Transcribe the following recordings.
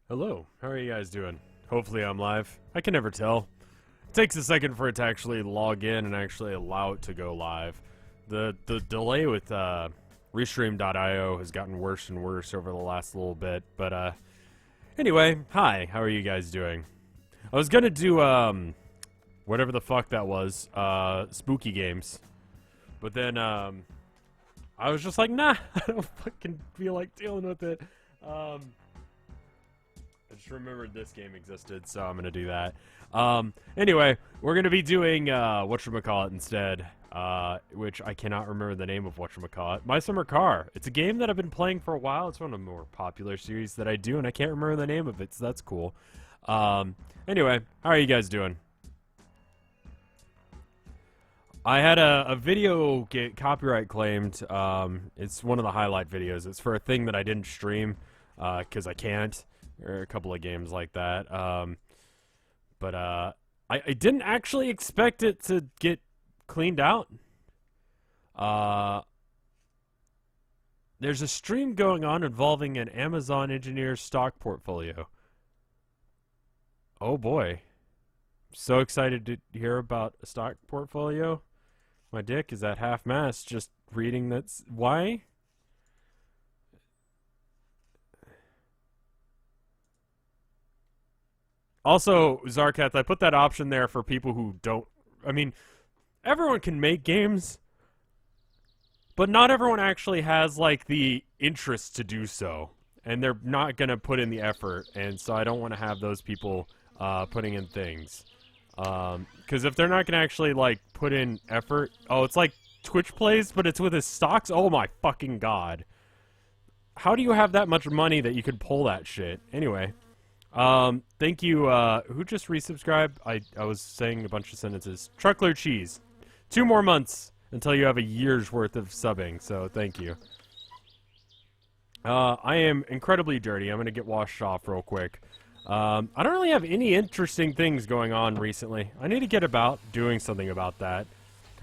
Hello, how are you guys doing? Hopefully I'm live. I can never tell. It takes a second for it to actually log in and actually allow it to go live. The delay with Restream.io has gotten worse and worse over the last little bit, but anyway, hi, how are you guys doing? I was gonna do whatever the fuck that was, spooky games. But then I was just like, nah, I don't fucking feel like dealing with it. I just remembered this game existed, so I'm gonna do that. Anyway, we're gonna be doing whatchamacallit instead, which I cannot remember the name of whatchamacallit. My Summer Car. It's a game that I've been playing for a while. It's one of the more popular series that I do, and I can't remember the name of it, so that's cool. Anyway, how are you guys doing? I had a video get copyright claimed. It's one of the highlight videos. It's for a thing that I didn't stream, because I can't. Or a couple of games like that. But I didn't actually expect it to get cleaned out. There's a stream going on involving an Amazon engineer's stock portfolio. Oh boy. So excited to hear about a stock portfolio. My dick is at half-mast just reading that's... Why? Also, Zarkath, I put that option there for people who don't... I mean, everyone can make games, but not everyone actually has, like, the interest to do so. And they're not going to put in the effort, and so I don't want to have those people putting in things. Because if they're not going to actually, like, put in effort... Oh, it's like Twitch plays, but it's with his stocks? Oh my fucking god. How do you have that much money that you could pull that shit? Anyway... thank you, who just resubscribed? I was saying a bunch of sentences. Truckler Cheese. 2 more months until you have a year's worth of subbing, so thank you. I am incredibly dirty. I'm gonna get washed off real quick. I don't really have any interesting things going on recently. I need to get about doing something about that.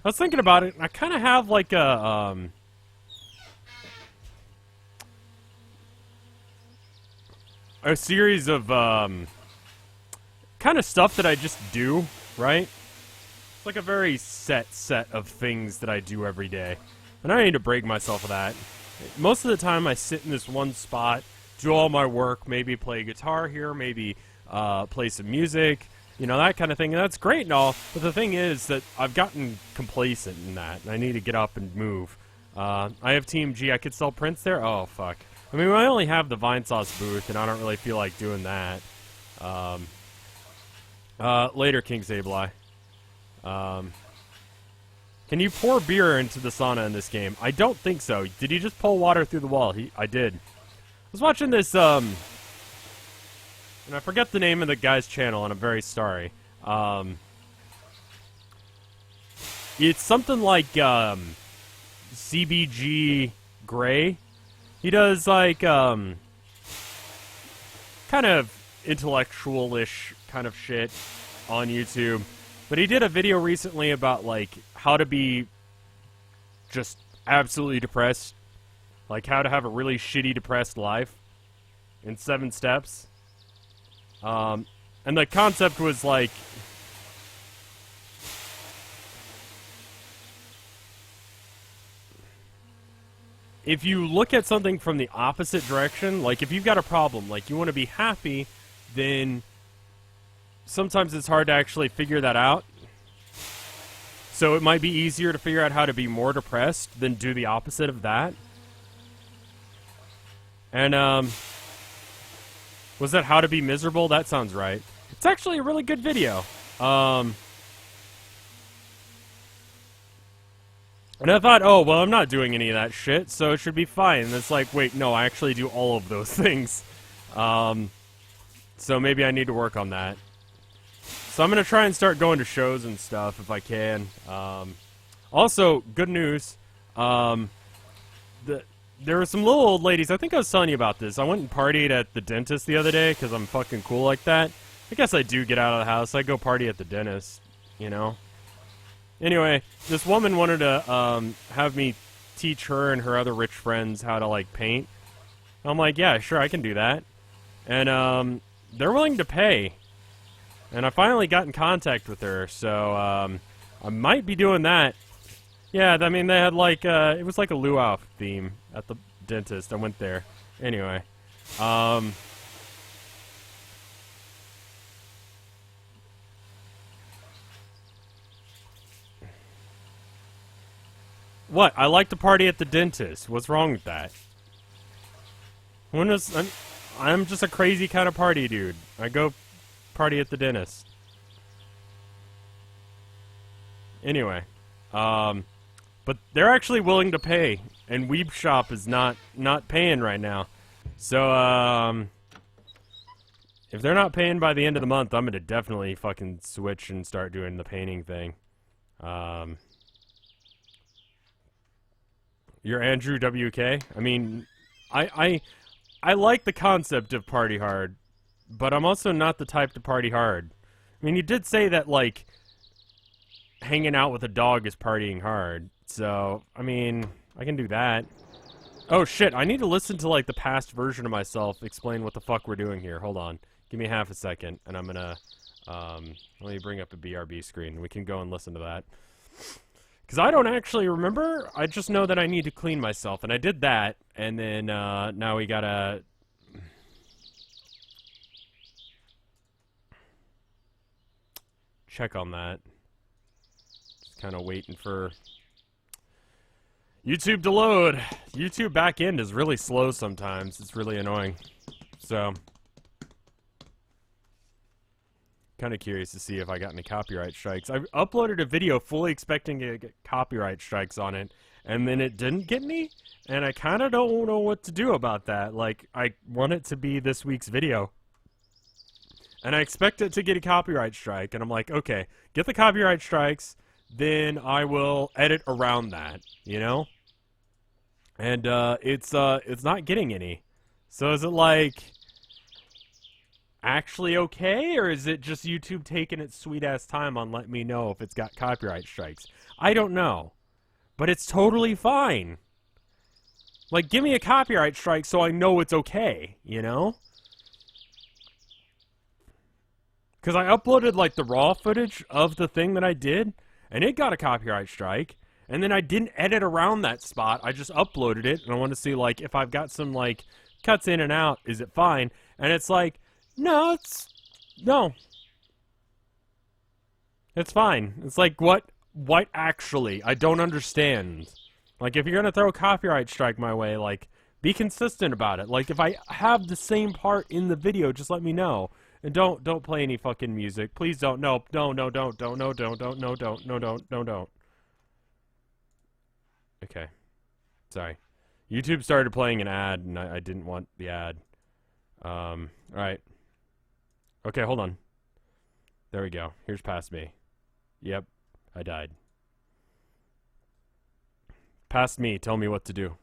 I was thinking about it, and I kind of have like a, a series of kind of stuff that I just do, right? It's like a very set of things that I do every day. And I need to break myself of that. Most of the time I sit in this one spot, do all my work, maybe play guitar here, maybe play some music, you know, that kind of thing. And that's great and all, but the thing is that I've gotten complacent in that, and I need to get up and move. I have Team G. I could sell prints there? Oh, fuck. I mean, I only have the Vinesauce booth, and I don't really feel like doing that. Later, King Sableye. Can you pour beer into the sauna in this game? I don't think so. Did he just pull water through the wall? I did. I was watching this, and I forget the name of the guy's channel, and I'm very sorry. It's something like, CBG Gray. He does, like, kind of intellectual-ish kind of shit on YouTube. But he did a video recently about, like, how to be just absolutely depressed. Like, how to have a really shitty, depressed life in 7 steps. And the concept was, like... if you look at something from the opposite direction, like if you've got a problem, like you want to be happy, then sometimes it's hard to actually figure that out. So it might be easier to figure out how to be more depressed than do the opposite of that. And, was that How to Be Miserable? That sounds right. It's actually a really good video. And I thought, oh, well, I'm not doing any of that shit, so it should be fine. And it's like, wait, no, I actually do all of those things. So maybe I need to work on that. So I'm going to try and start going to shows and stuff if I can. Also, good news. There were some little old ladies. I think I was telling you about this. I went and partied at the dentist the other day because I'm fucking cool like that. I guess I do get out of the house. I go party at the dentist, you know. Anyway, this woman wanted to have me teach her and her other rich friends how to, like, paint. I'm like, yeah, sure, I can do that. And they're willing to pay. And I finally got in contact with her, so I might be doing that. Yeah, I mean, they had like, it was like a luau theme at the dentist. I went there. Anyway. What? I like to party at the dentist. What's wrong with that? I'm just a crazy kind of party dude. I go party at the dentist. Anyway. But they're actually willing to pay. And Weeb Shop is not paying right now. So, if they're not paying by the end of the month, I'm gonna definitely fucking switch and start doing the painting thing. You're Andrew WK? I mean, I like the concept of party hard, but I'm also not the type to party hard. I mean, you did say that, like, hanging out with a dog is partying hard. So, I mean, I can do that. Oh, shit, I need to listen to, like, the past version of myself explain what the fuck we're doing here. Hold on. Give me half a second, and I'm gonna, let me bring up a BRB screen. We can go and listen to that. Because I don't actually remember. I just know that I need to clean myself, and I did that, and then, now we gotta... check on that. Just kind of waiting for YouTube to load. YouTube backend is really slow sometimes. It's really annoying. So, kind of curious to see if I got any copyright strikes. I uploaded a video fully expecting to get copyright strikes on it, and then it didn't get me, and I kind of don't know what to do about that. Like, I want it to be this week's video, and I expect it to get a copyright strike, and I'm like, okay, get the copyright strikes, then I will edit around that, you know? And, it's not getting any. So is it, like, actually okay, or is it just YouTube taking its sweet-ass time on letting me know if it's got copyright strikes? I don't know. But it's totally fine. Like, give me a copyright strike so I know it's okay, you know? Because I uploaded, like, the raw footage of the thing that I did, and it got a copyright strike, and then I didn't edit around that spot. I just uploaded it, and I want to see, like, if I've got some, like, cuts in and out, is it fine? And it's like, no, it's fine. It's like, what actually? I don't understand. Like, if you're gonna throw a copyright strike my way, like, be consistent about it. Like, if I have the same part in the video, just let me know. And don't play any fucking music. Please don't. No, don't. Okay. Sorry. YouTube started playing an ad, and I didn't want the ad. Alright. Okay, hold on. There we go. Here's past me. Yep, I died. Past me, tell me what to do.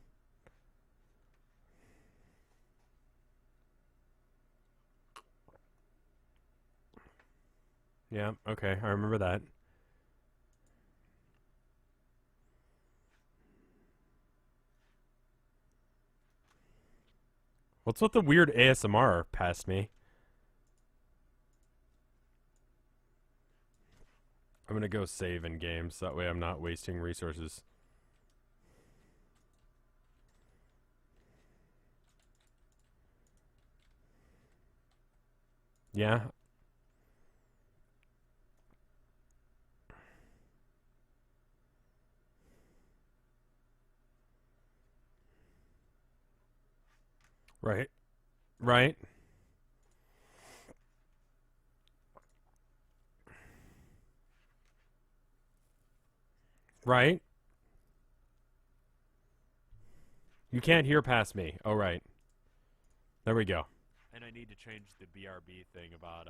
Yeah, okay, I remember that. What's with the weird ASMR past me? I'm gonna go save in games, so that way I'm not wasting resources. Yeah. Right. Right. Right. You can't hear past me. Oh, right. There we go. And I need to change the BRB thing about,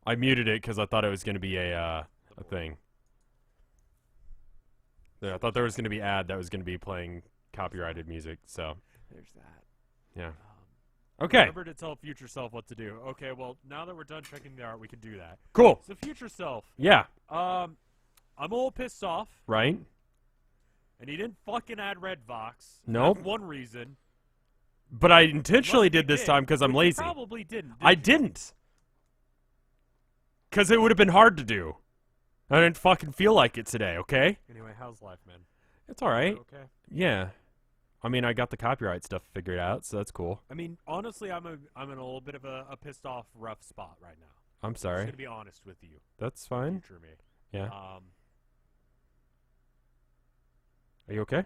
I muted it because I thought it was going to be a thing. Yeah, I thought there was going to be ad that was going to be playing copyrighted music, so. There's that. Yeah. Okay. Remember to tell future self what to do. Okay, well, now that we're done checking the art, we can do that. Cool. So future self. Yeah. I'm a little pissed off. Right. And he didn't fucking add RevScarecrow. Nope. That's one reason. But I intentionally Unless you did this time because I'm which you lazy. probably didn't. I you? didn't. Because it would have been hard to do. I didn't fucking feel like it today, okay? Anyway, how's life, man? It's alright. Okay. Yeah. I mean, I got the copyright stuff figured out, so that's cool. I mean, honestly, I'm in a little bit of a pissed off, rough spot right now. I'm I'm just sorry. gonna be honest with you. That's fine. Future me. Yeah. Um, Are you okay?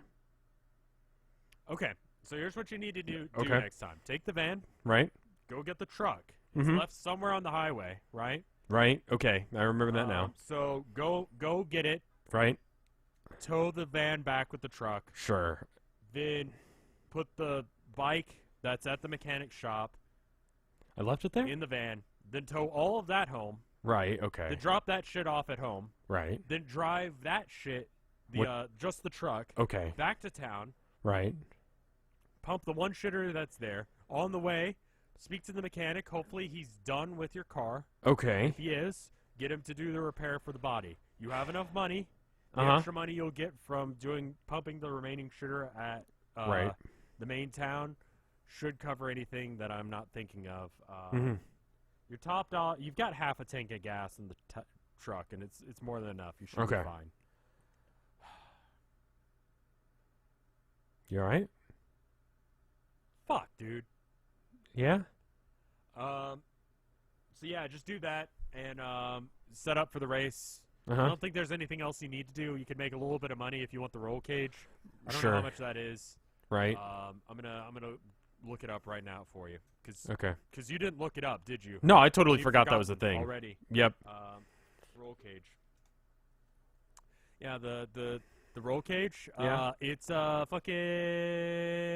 Okay, so here's what you need to do Okay. next time. Take the van, Right? go get the truck. It's Mhm. left somewhere on the highway, right? Right? Okay. I remember that now. So go get it. Right? Tow the van back with the truck. Sure. Then put the bike that's at the mechanic shop I left it there? in the van. Then tow all of that home. Right, okay. Then drop that shit off at home. Right. Then drive that shit, just the truck, Okay. back to town. Right. Pump the one shitter that's there. On the way, speak to the mechanic. Hopefully he's done with your car. Okay. If he is, get him to do the repair for the body. You have enough money. The Uh-huh. extra money you'll get from pumping the remaining shitter at Right. the main town should cover anything that I'm not thinking of. Mhm. You're topped off. You've got half a tank of gas in the truck, and it's more than enough. You should Okay. be fine. You alright? Fuck, dude. Yeah? So yeah, just do that and set up for the race. I Uh-huh. don't think there's anything else you need to do. You can make a little bit of money if you want the roll cage. I don't Sure. know how much that is. Right. I'm gonna look it up right now for you, Okay. cause you didn't look it up, did you? No, I totally You've forgot that was a forgotten thing. already. Yep. Roll cage. Yeah, the roll cage. Yeah. It's fucking.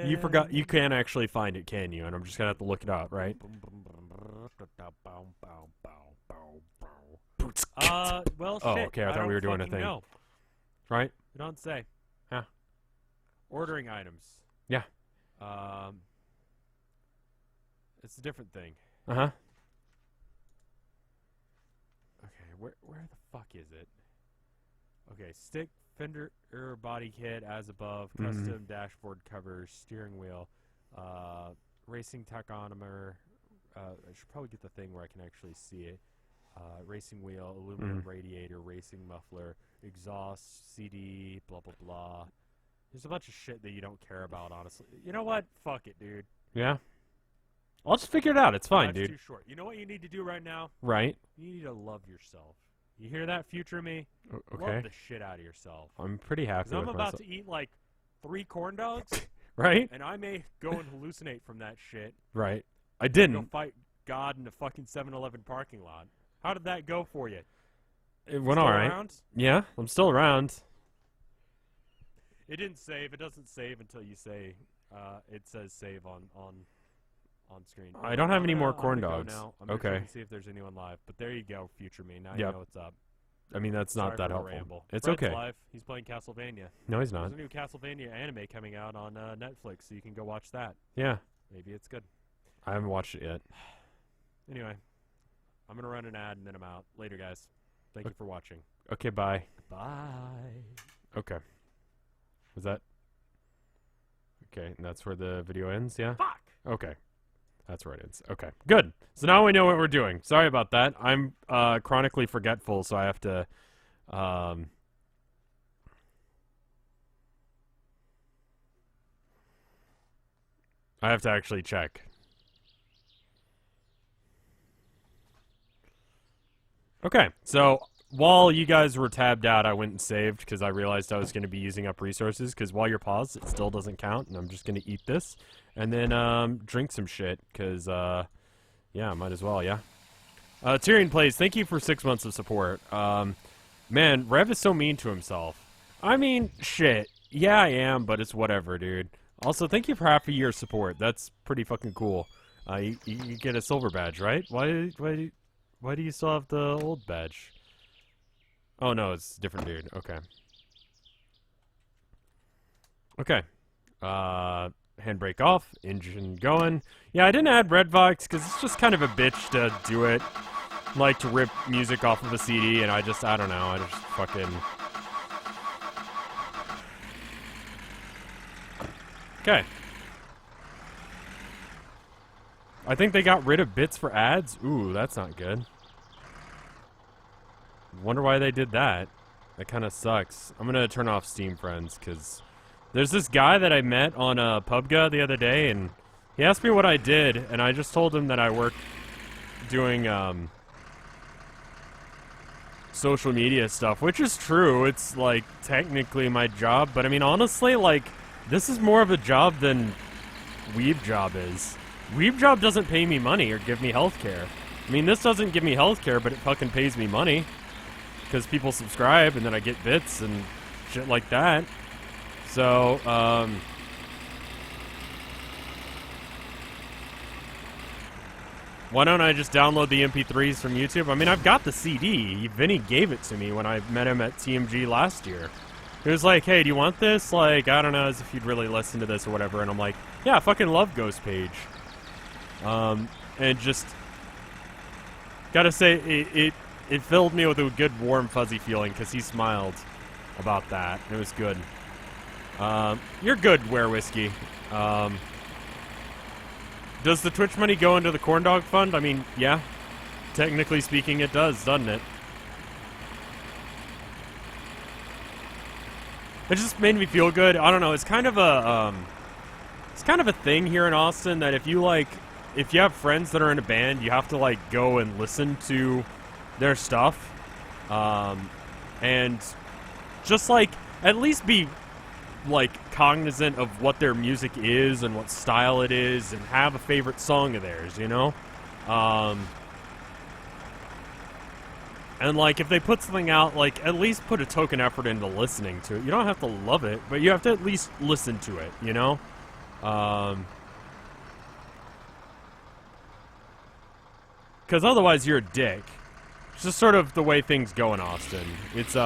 You forgot. You can't actually find it, can you? And I'm just gonna have to look it up, right? Well, Oh, shit. okay, I thought we were doing a thing. No, Right? it don't say. Yeah. Ordering items. Yeah. It's a different thing. Uh-huh. Okay, where the fuck is it? Okay, stick, fender, body kit as above, custom dashboard covers, steering wheel, racing tachometer. I should probably get the thing where I can actually see it. Racing wheel, aluminum radiator, racing muffler, exhaust, CD, blah blah blah. There's a bunch of shit that you don't care about, honestly. You know what? Fuck it, dude. Yeah. I'll just figure it out. It's fine, Life's dude. too short. You know what you need to do right now? Right? You need to love yourself. You hear that, future me? Okay. Love the shit out of yourself. I'm pretty happy Because with I'm about myself. to eat like 3 corn dogs, Right? and I may go and hallucinate from that shit. Right. I Go didn't. fight God in a fucking 7-Eleven parking lot. How did that go for you? It went Still alright. around? Yeah, I'm still around. It didn't save. It doesn't save until you say. It says save on screen. I don't have any more I'm corn gonna go dogs. now. I'm gonna Okay. check and see if there's anyone live. But there you go, future me. Now you Yep. know what's up. I mean, that's Sorry not that for the helpful. ramble. It's Fred's okay. live. He's playing Castlevania. No, he's not. There's a new Castlevania anime coming out on Netflix, so you can go watch that. Yeah. Maybe it's good. I haven't watched it yet. Anyway, I'm gonna run an ad and then I'm out. Later, guys. Thank you for watching. Okay, bye. Bye. Okay. Was that... Okay, and that's where the video ends, yeah? Fuck. Okay. That's where it ends. Okay, good. So now we know what we're doing. Sorry about that. I'm chronically forgetful, so I have to... I have to actually check. Okay, so while you guys were tabbed out, I went and saved because I realized I was going to be using up resources, because while you're paused, it still doesn't count, and I'm just going to eat this, and then drink some shit, because, yeah, might as well, yeah. Tyrion Plays, thank you for 6 months of support. Man, Rev is so mean to himself. I mean, shit. Yeah, I am, but it's whatever, dude. Also, thank you for half a year's support. That's pretty fucking cool. You get a silver badge, right? Why do you still have the old badge? Oh, no, it's a different dude. Okay. Okay. Handbrake off. Engine going. Yeah, I didn't add RedVox because it's just kind of a bitch to do it. Like to rip music off of a CD, and I don't know. I just fucking... Okay. I think they got rid of bits for ads. Ooh, that's not good. Wonder why they did that. That kind of sucks. I'm gonna turn off Steam Friends, because there's this guy that I met on PUBG the other day, and he asked me what I did, and I just told him that I work doing social media stuff, which is true. It's, like, technically my job, but I mean, honestly, like, this is more of a job than Weeb Job is. Weeb Job doesn't pay me money or give me healthcare. I mean, this doesn't give me healthcare, but it fucking pays me money. Because people subscribe, and then I get bits and shit like that. So, why don't I just download the MP3s from YouTube? I mean, I've got the CD. Vinny gave it to me when I met him at TMG last year. He was like, hey, do you want this? Like, I don't know, as if you'd really listen to this or whatever. And I'm like, yeah, I fucking love Ghost Page. And just, gotta say, it filled me with a good, warm, fuzzy feeling, because he smiled about that. It was good. You're good, Ware Whiskey. Does the Twitch money go into the Corn Dog Fund? I mean, yeah. Technically speaking, it does, doesn't it? It just made me feel good. I don't know. It's kind of a thing here in Austin that if you have friends that are in a band, you have to like go and listen to their stuff, and just like at least be like cognizant of what their music is and what style it is, and have a favorite song of theirs, you know. And, like, if they put something out, like, at least put a token effort into listening to it. You don't have to love it, but you have to at least listen to it, you know? Because otherwise you're a dick. It's just sort of the way things go in Austin. It's,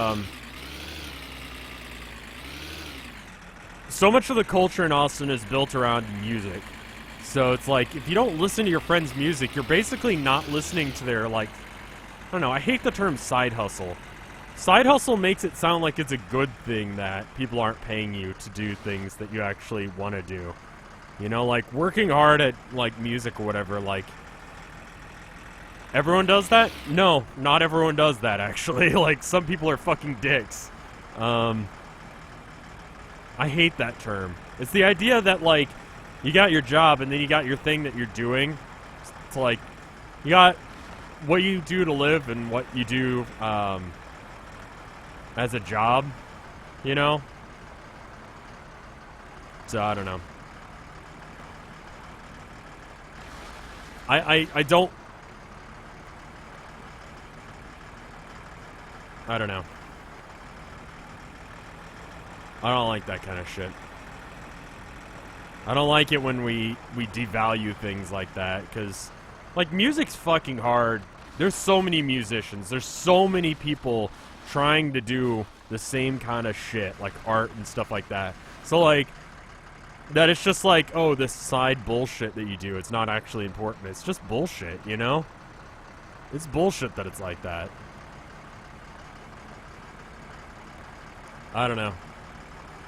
so much of the culture in Austin is built around music. So it's like, if you don't listen to your friend's music, you're basically not listening to their, like, I don't know, I hate the term side hustle. Side hustle makes it sound like it's a good thing that people aren't paying you to do things that you actually want to do. You know, like, working hard at, like, music or whatever, like, everyone does that? No, not everyone does that, actually. Like, some people are fucking dicks. I hate that term. It's the idea that, like, you got your job and then you got your thing that you're doing. It's like, you got what you do to live and what you do as a job, you know? So, I don't know. I don't... I don't know. I don't like that kind of shit. I don't like it when we devalue things like that, because, like, music's fucking hard. There's so many musicians. There's so many people trying to do the same kind of shit, like art and stuff like that. So, like, that it's just like, oh, this side bullshit that you do, it's not actually important. It's just bullshit, you know? It's bullshit that it's like that. I don't know.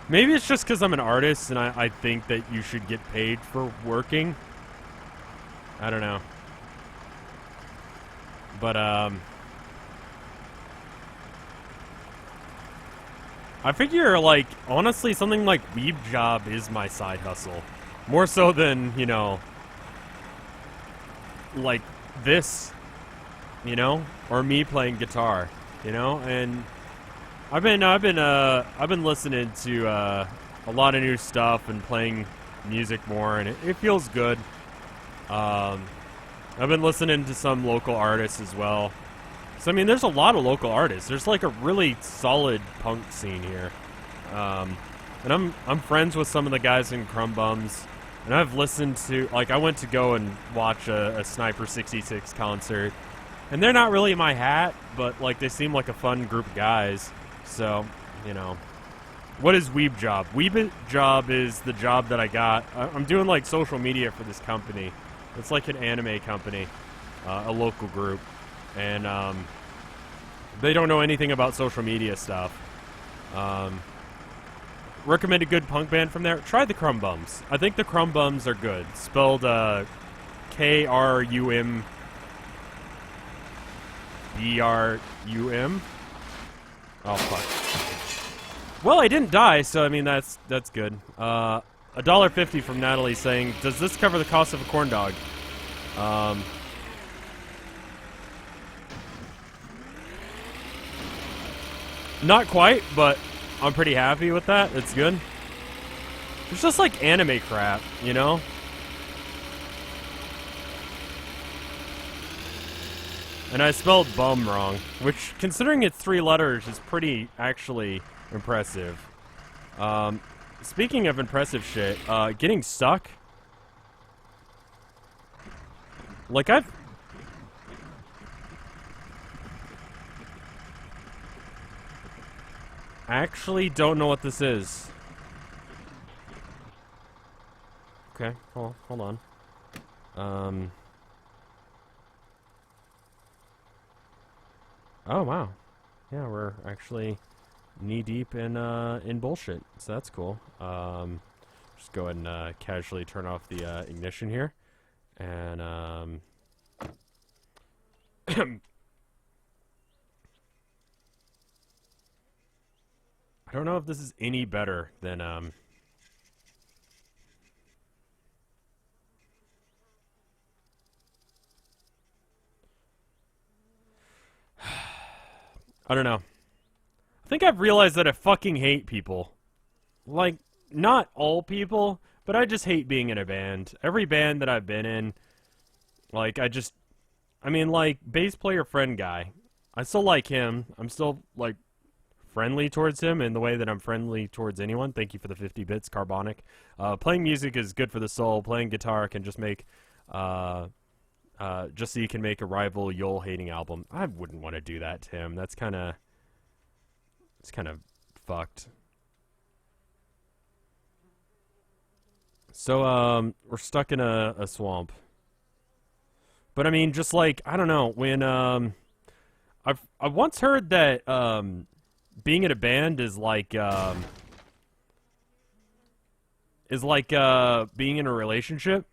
Maybe it's just because I'm an artist and I think that you should get paid for working. I don't know. But, I figure, like, honestly, something like Weeb Job is my side hustle. More so than, you know, like this, you know? Or me playing guitar, you know? And I've been listening to a lot of new stuff and playing music more, and it feels good. I've been listening to some local artists as well. So I mean, there's a lot of local artists. There's like a really solid punk scene here, and I'm friends with some of the guys in Crumb Bums, and I've listened to, like, I went to go and watch a Sniper 66 concert, and they're not really my hat, but like they seem like a fun group of guys. So, you know. What is Weeb Job? Weeb Job is the job that I got. I'm doing, like, social media for this company. It's like an anime company, a local group. And, they don't know anything about social media stuff. Recommend a good punk band from there? Try the Crumb Bums. I think the Crumb Bums are good. Spelled, KRUMBRUM. Oh fuck. Well, I didn't die, so I mean that's good. $1.50 from Natalie saying, "Does this cover the cost of a corn dog?" Not quite, but I'm pretty happy with that. It's good. It's just like anime crap, you know? And I spelled bum wrong, which, considering it's 3 letters, is pretty, actually, impressive. Speaking of impressive shit, getting stuck. Like, I've... actually don't know what this is. Okay, hold on. Oh wow, yeah, we're actually knee deep in bullshit, so that's cool. Just go ahead and casually turn off the ignition here, and I don't know if this is any better than I don't know. I think I've realized that I fucking hate people. Like, not all people, but I just hate being in a band. Every band that I've been in, like, I mean, like, bass player friend guy. I still like him. I'm still, like, friendly towards him in the way that I'm friendly towards anyone. Thank you for the 50 bits, Carbonic. Playing music is good for the soul. Playing guitar can just make, just so you can make a rival Yule-hating album. I wouldn't want to do that to him. That's kind of... it's kind of fucked. So, we're stuck in a swamp. But, I mean, just like, I don't know, when, I've once heard that, being in a band is like being in a relationship.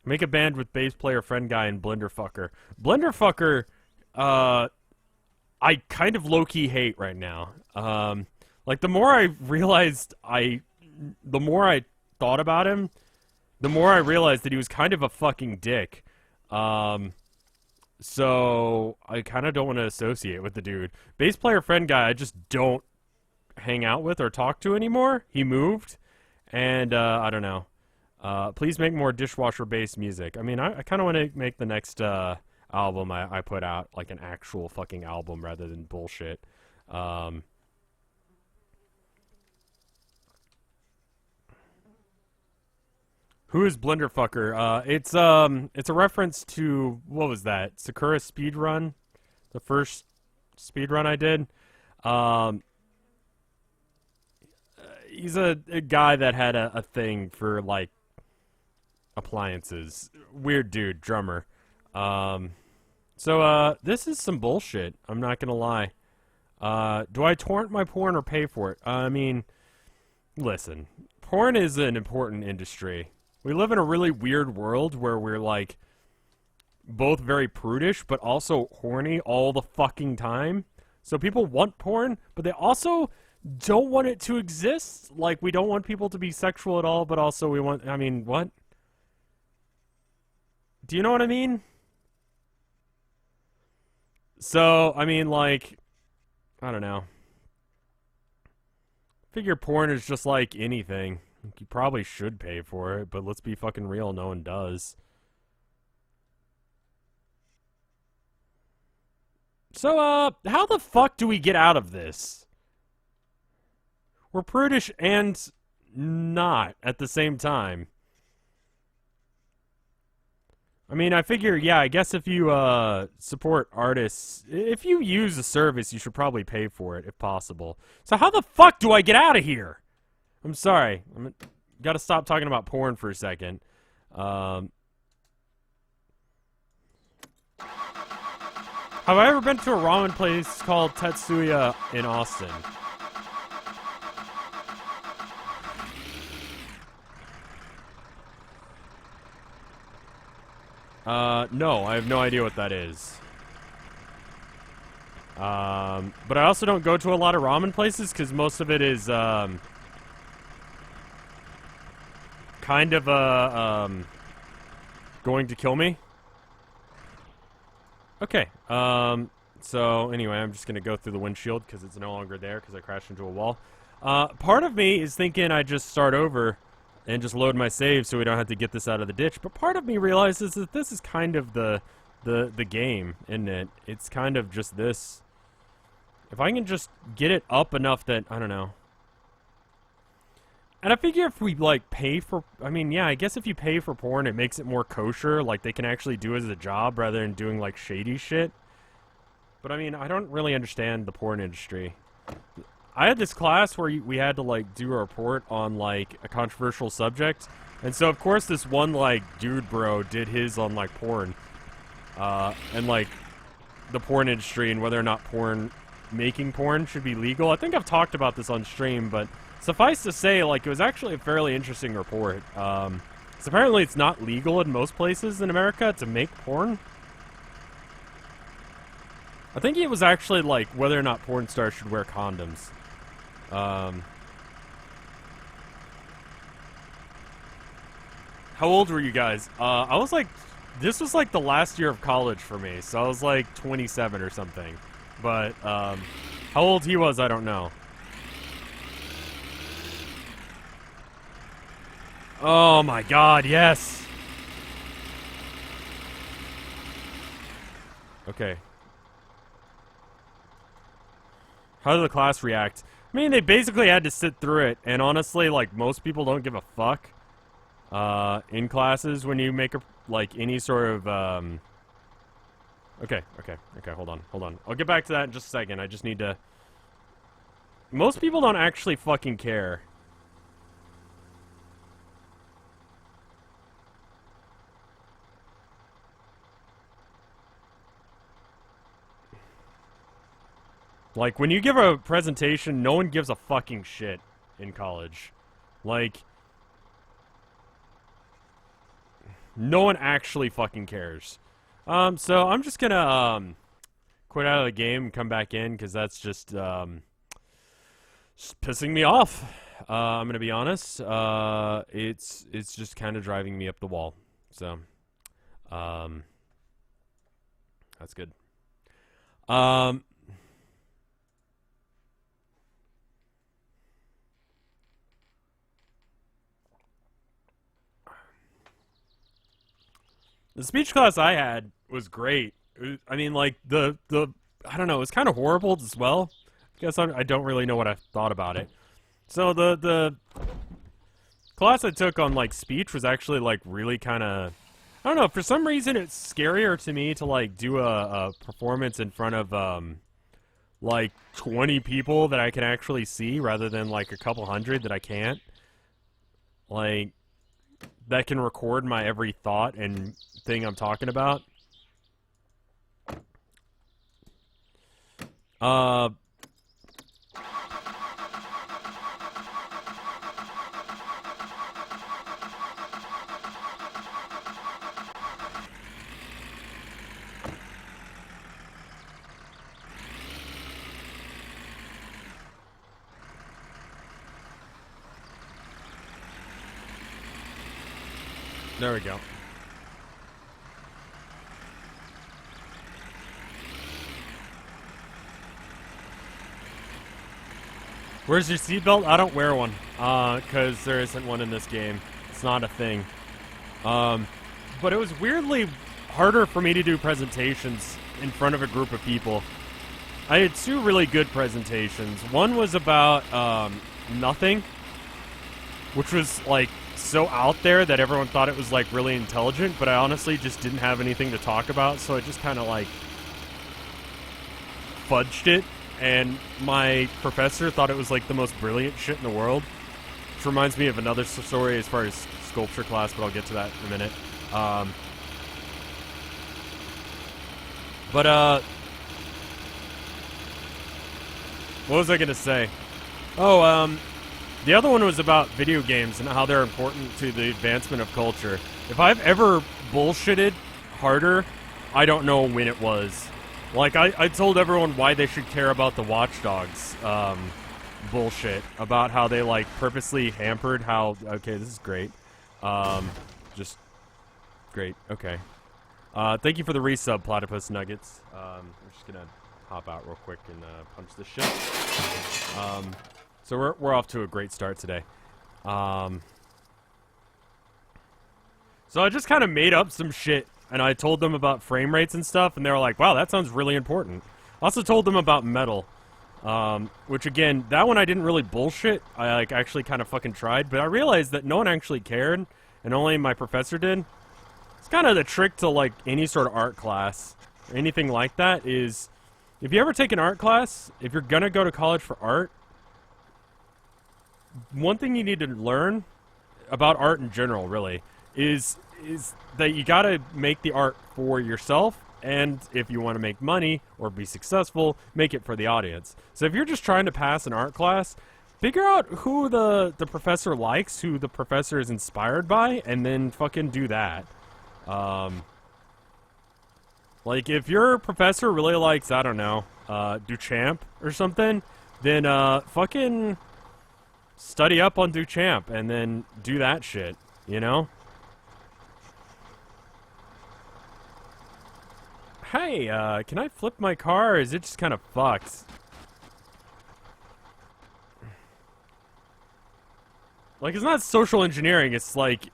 Make a band with bass player friend guy and Blenderfucker. Blenderfucker, I kind of low-key hate right now. Like, the more I realized the more I thought about him, the more I realized that he was kind of a fucking dick. So I kind of don't want to associate with the dude. Bass player friend guy, I just don't hang out with or talk to anymore. He moved, and I don't know. Please make more dishwasher-based music. I mean, I kind of want to make the next album I put out like an actual fucking album rather than bullshit. Who is Blenderfucker? It's a reference to, what was that? Sakura Speedrun? The first speedrun I did. He's a guy that had a thing for, like, appliances. Weird dude, drummer. So this is some bullshit. I'm not gonna lie. Do I torrent my porn or pay for it? I mean, listen. Porn is an important industry. We live in a really weird world where we're, like, both very prudish, but also horny all the fucking time. So people want porn, but they also don't want it to exist. Like, we don't want people to be sexual at all, but also we want... I mean, what? Do you know what I mean? So, I mean, like... I don't know. Figure porn is just like anything. You probably should pay for it, but let's be fucking real, no one does. So, how the fuck do we get out of this? We're prudish and not at the same time. I mean, I figure, yeah, I guess if you, support artists, if you use a service, you should probably pay for it, if possible. So how the fuck do I get out of here? I'm sorry. Gotta stop talking about porn for a second. Have I ever been to a ramen place called Tetsuya in Austin? No, I have no idea what that is. But I also don't go to a lot of ramen places because most of it is, kind of, going to kill me. Okay, so anyway, I'm just gonna go through the windshield because it's no longer there because I crashed into a wall. Part of me is thinking I just start over and just load my save so we don't have to get this out of the ditch, but part of me realizes that this is kind of the game, isn't it? It's kind of just this. If I can just get it up enough that, I don't know. And I figure if we, like, pay for... I mean, yeah, I guess if you pay for porn, it makes it more kosher. Like, they can actually do it as a job rather than doing, like, shady shit. But, I mean, I don't really understand the porn industry. I had this class where we had to, like, do a report on, like, a controversial subject. And so, of course, this one, like, dude bro did his on, like, porn. And, like, the porn industry and whether or not making porn should be legal. I think I've talked about this on stream, but suffice to say, like, it was actually a fairly interesting report. So apparently it's not legal in most places in America to make porn. I think it was actually, like, whether or not porn stars should wear condoms. How old were you guys? I was, like, this was, like, the last year of college for me, so I was, like, 27 or something. But, how old he was, I don't know. Oh my god, yes! Okay. How did the class react? I mean, they basically had to sit through it, and honestly, like, most people don't give a fuck, in classes when you make a, like, any sort of, Okay, hold on. I'll get back to that in just a second. I just need to... Most people don't actually fucking care. Like, when you give a presentation, no one gives a fucking shit in college. Like... No one actually fucking cares. So I'm just gonna, quit out of the game and come back in, because that's just pissing me off. I'm gonna be honest. It's just kind of driving me up the wall. So, that's good. The speech class I had was great. I mean, like, I don't know, it was kind of horrible as well. I guess I don't really know what I thought about it. So the class I took on, like, speech was actually, like, really kind of... I don't know, for some reason it's scarier to me to, like, do a performance in front of, like, 20 people that I can actually see rather than, like, a couple hundred that I can't. Like... that can record my every thought and thing I'm talking about. There we go. Where's your seatbelt? I don't wear one, because there isn't one in this game. It's not a thing. But it was weirdly harder for me to do presentations in front of a group of people. I had two really good presentations. One was about, nothing, which was, like, so out there that everyone thought it was, like, really intelligent, but I honestly just didn't have anything to talk about, so I just kind of, like, fudged it, and my professor thought it was, like, the most brilliant shit in the world, which reminds me of another story as far as sculpture class, but I'll get to that in a minute. What was I gonna say? Oh, the other one was about video games and how they're important to the advancement of culture. If I've ever bullshitted harder, I don't know when it was. Like, I told everyone why they should care about the Watch Dogs bullshit. About how they, like, purposely hampered how... Okay, this is great. Just... Great, okay. Thank you for the resub, Platypus Nuggets. I'm just gonna hop out real quick and punch this shit. So we're off to a great start today. So I just kind of made up some shit, and I told them about frame rates and stuff, and they were like, wow, that sounds really important. I also told them about metal, which, again, that one I didn't really bullshit. I, like, actually kind of fucking tried, but I realized that no one actually cared, and only my professor did. It's kind of the trick to, like, any sort of art class, or anything like that, is if you ever take an art class, if you're gonna go to college for art, one thing you need to learn about art in general, really, is that you gotta make the art for yourself, and if you want to make money or be successful, make it for the audience. So if you're just trying to pass an art class, figure out who the professor likes, who the professor is inspired by, and then fucking do that. Like, if your professor really likes, I don't know, Duchamp or something, then, fucking study up on Duchamp and then do that shit, you know? Hey, can I flip my car, or is it just kind of fucked? Like, it's not social engineering, it's like...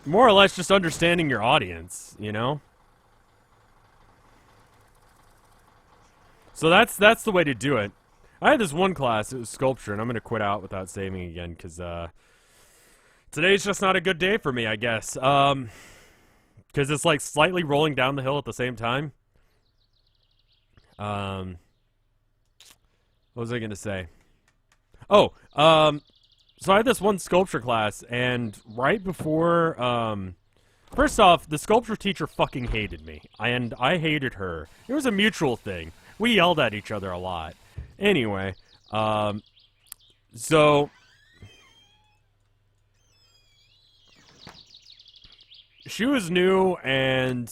more or less just understanding your audience, you know? So that's the way to do it. I had this one class, it was sculpture, and I'm gonna quit out without saving again, because, today's just not a good day for me, I guess. Because it's, like, slightly rolling down the hill at the same time. What was I gonna say? Oh, so I had this one sculpture class, and right before, first off, the sculpture teacher fucking hated me, and I hated her. It was a mutual thing. We yelled at each other a lot. Anyway, so... she was new, and,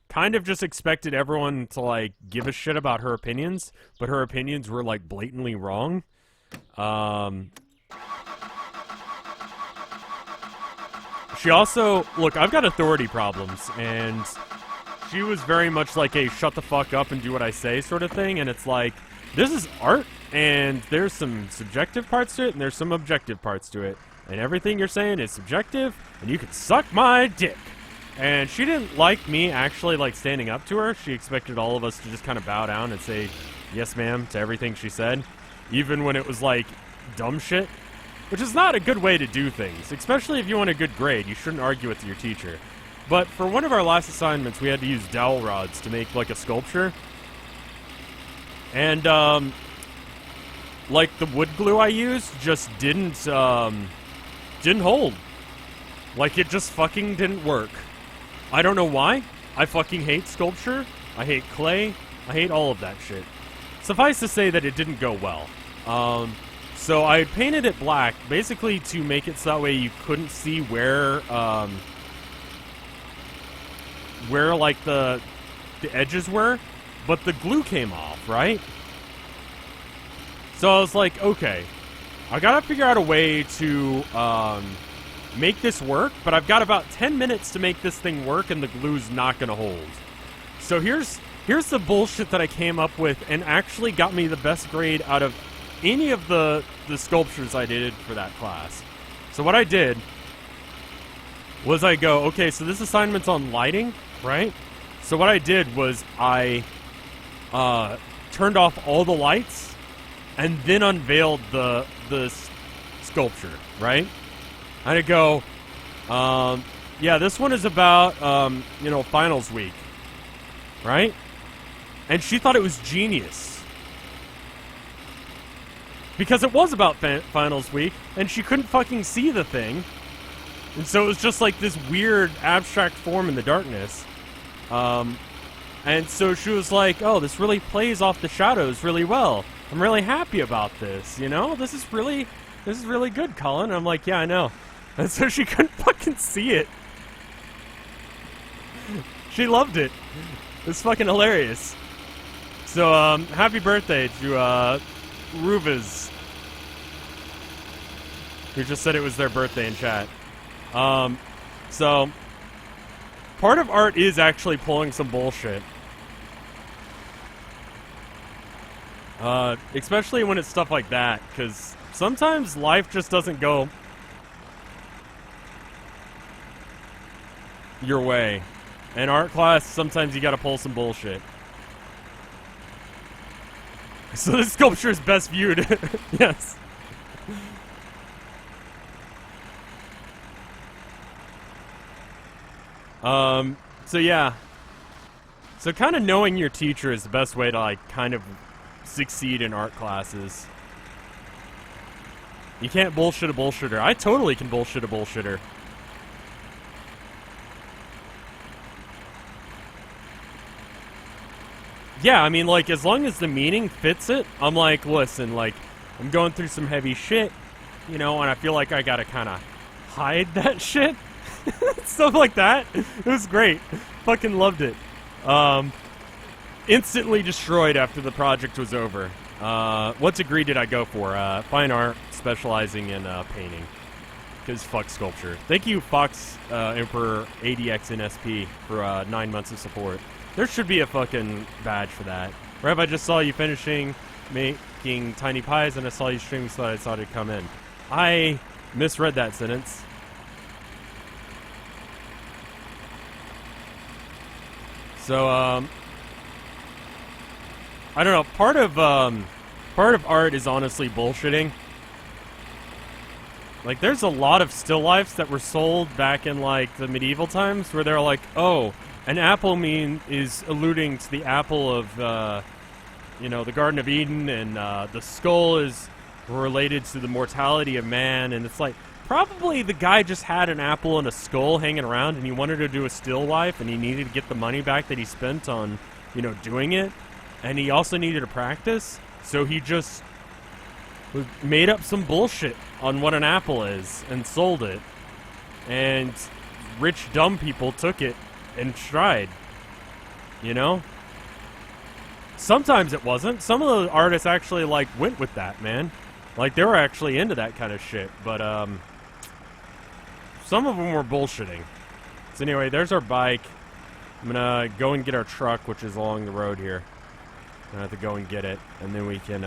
kind of just expected everyone to, like, give a shit about her opinions, but her opinions were, like, blatantly wrong. She also, look, I've got authority problems, and she was very much like a shut the fuck up and do what I say sort of thing, and it's like, this is art, and there's some subjective parts to it, and there's some objective parts to it, and everything you're saying is subjective, and you can suck my dick. And she didn't like me actually, like, standing up to her. She expected all of us to just kind of bow down and say, yes ma'am, to everything she said, even when it was, like, dumb shit. Which is not a good way to do things, especially if you want a good grade. You shouldn't argue with your teacher. But for one of our last assignments, we had to use dowel rods to make, like, a sculpture. And, like, the wood glue I used just didn't hold. Like, it just fucking didn't work. I don't know why. I fucking hate sculpture. I hate clay. I hate all of that shit. Suffice to say that it didn't go well. So I painted it black, basically to make it so that way you couldn't see where like the edges were, but the glue came off, right? So I was like, okay, I gotta figure out a way to make this work, but I've got about 10 minutes to make this thing work, and the glue's not gonna hold. So here's the bullshit that I came up with, and actually got me the best grade out of any of the sculptures I did for that class. So what I did was I go, okay, so this assignment's on lighting, right? So what I did was I turned off all the lights and then unveiled the sculpture, right? And I go, yeah, this one is about, finals week, right? And she thought it was genius. Because it was about finals week, and she couldn't fucking see the thing. And so it was just like this weird abstract form in the darkness. And so she was like, oh, this really plays off the shadows really well. I'm really happy about this, you know? This is really good, Colin. And I'm like, yeah, I know. And so she couldn't fucking see it. She loved it. It's fucking hilarious. So, happy birthday to, Ruvas, who just said it was their birthday in chat. So, part of art is actually pulling some bullshit. Especially when it's stuff like that, because sometimes life just doesn't go your way. In art class, sometimes you gotta pull some bullshit. So this sculpture is best viewed. Yes. So yeah. So kind of knowing your teacher is the best way to, like, kind of succeed in art classes. You can't bullshit a bullshitter. I totally can bullshit a bullshitter. Yeah, I mean, like, as long as the meaning fits it, I'm like, listen, like, I'm going through some heavy shit, you know, and I feel like I gotta kind of hide that shit. Stuff like that. It was great. Fucking loved it. Instantly destroyed after the project was over. What degree did I go for? Fine art, specializing in painting. Because fuck sculpture. Thank you, Fox Emperor ADX NSP, for 9 months of support. There should be a fucking badge for that. Rev, I just saw you finishing making tiny pies, and I saw you streaming, so I thought it'd come in. I misread that sentence. So, I don't know. Part of art is honestly bullshitting. Like, there's a lot of still lifes that were sold back in, like, the medieval times, where they're like, oh, an apple is alluding to the apple of, you know, the Garden of Eden, and the skull is related to the mortality of man, and it's like, probably the guy just had an apple and a skull hanging around, and he wanted to do a still life, and he needed to get the money back that he spent on, you know, doing it, and he also needed to practice, so he just made up some bullshit on what an apple is, and sold it, and rich dumb people took it and tried, you know? Sometimes it wasn't. Some of the artists actually, like, went with that, man. Like, they were actually into that kind of shit, but, some of them were bullshitting. So anyway, there's our bike. I'm gonna go and get our truck, which is along the road here. I'm gonna have to go and get it, and then we can,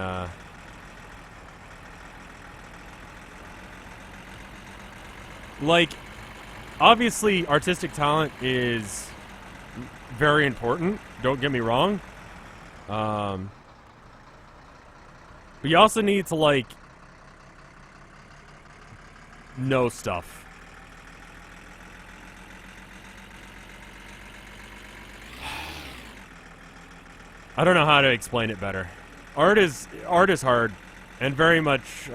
like, obviously, artistic talent is very important. Don't get me wrong. But you also need to, like, know stuff. I don't know how to explain it better. Art is hard, and very much.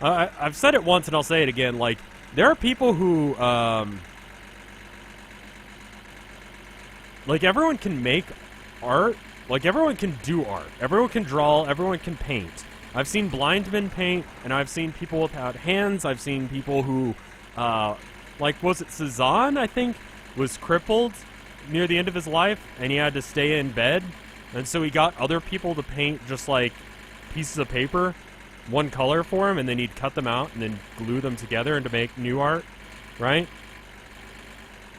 I've said it once, and I'll say it again. Like, there are people who, like, everyone can make art. Like, everyone can do art. Everyone can draw. Everyone can paint. I've seen blind men paint, and I've seen people without hands. I've seen people who, like, was it Cezanne, I think, was crippled near the end of his life, and he had to stay in bed, and so he got other people to paint just, like, pieces of paper, one color for him, and then he'd cut them out and then glue them together and to make new art, right?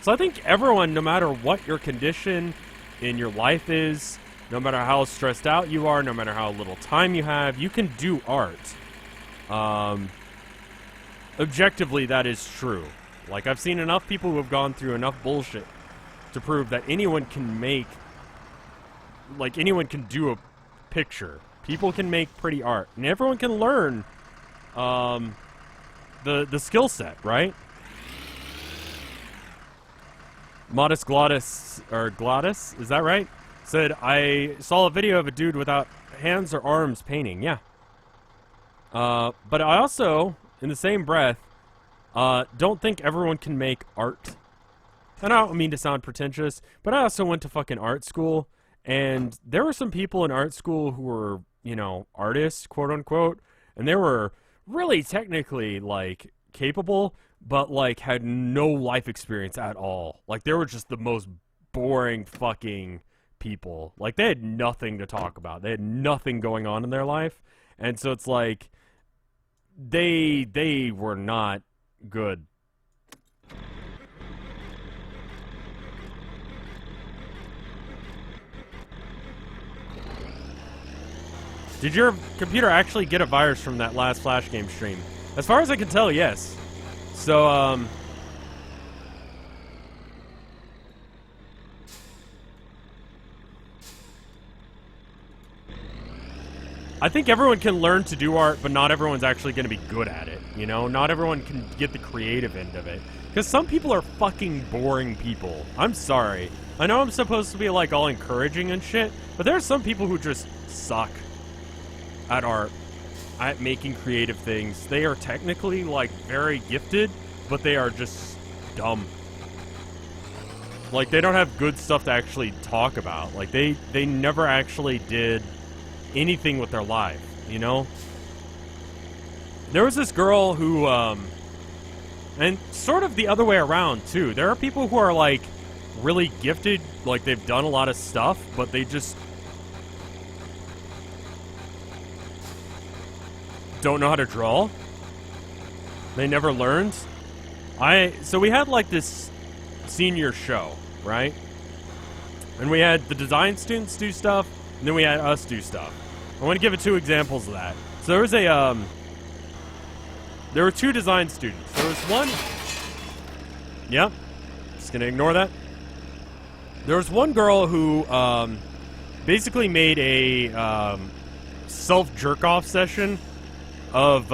So I think everyone, no matter what your condition in your life is, no matter how stressed out you are, no matter how little time you have, you can do art. Objectively, that is true. Like, I've seen enough people who have gone through enough bullshit to prove that anyone can make, like, anyone can do a picture. People can make pretty art, and everyone can learn the skill set, right? Modest Glottis, or Glottis, is that right? Said, I saw a video of a dude without hands or arms painting. Yeah. But I also, in the same breath, don't think everyone can make art. And I don't mean to sound pretentious, but I also went to fucking art school, and there were some people in art school who were, you know, artists, quote unquote, and they were really technically, like, capable, but like had no life experience at all. Like they were just the most boring fucking people. Like they had nothing to talk about. They had nothing going on in their life. And so it's like they were not good. Did your computer actually get a virus from that last Flash game stream? As far as I can tell, yes. So, I think everyone can learn to do art, but not everyone's actually going to be good at it, you know? Not everyone can get the creative end of it. Because some people are fucking boring people. I'm sorry. I know I'm supposed to be, like, all encouraging and shit, but there are some people who just suck at art, at making creative things. They are technically, like, very gifted, but they are just dumb. Like, they don't have good stuff to actually talk about. Like, they never actually did anything with their life, you know? There was this girl who, and sort of the other way around, too. There are people who are, like, really gifted, like, they've done a lot of stuff, but they just don't know how to draw. They never learned. So we had, like, this senior show, right? And we had the design students do stuff, and then we had us do stuff. I want to give it 2 examples of that. So there was there were 2 design students. There was one. Yep. Just gonna ignore that. There was one girl who basically made a self jerk-off session of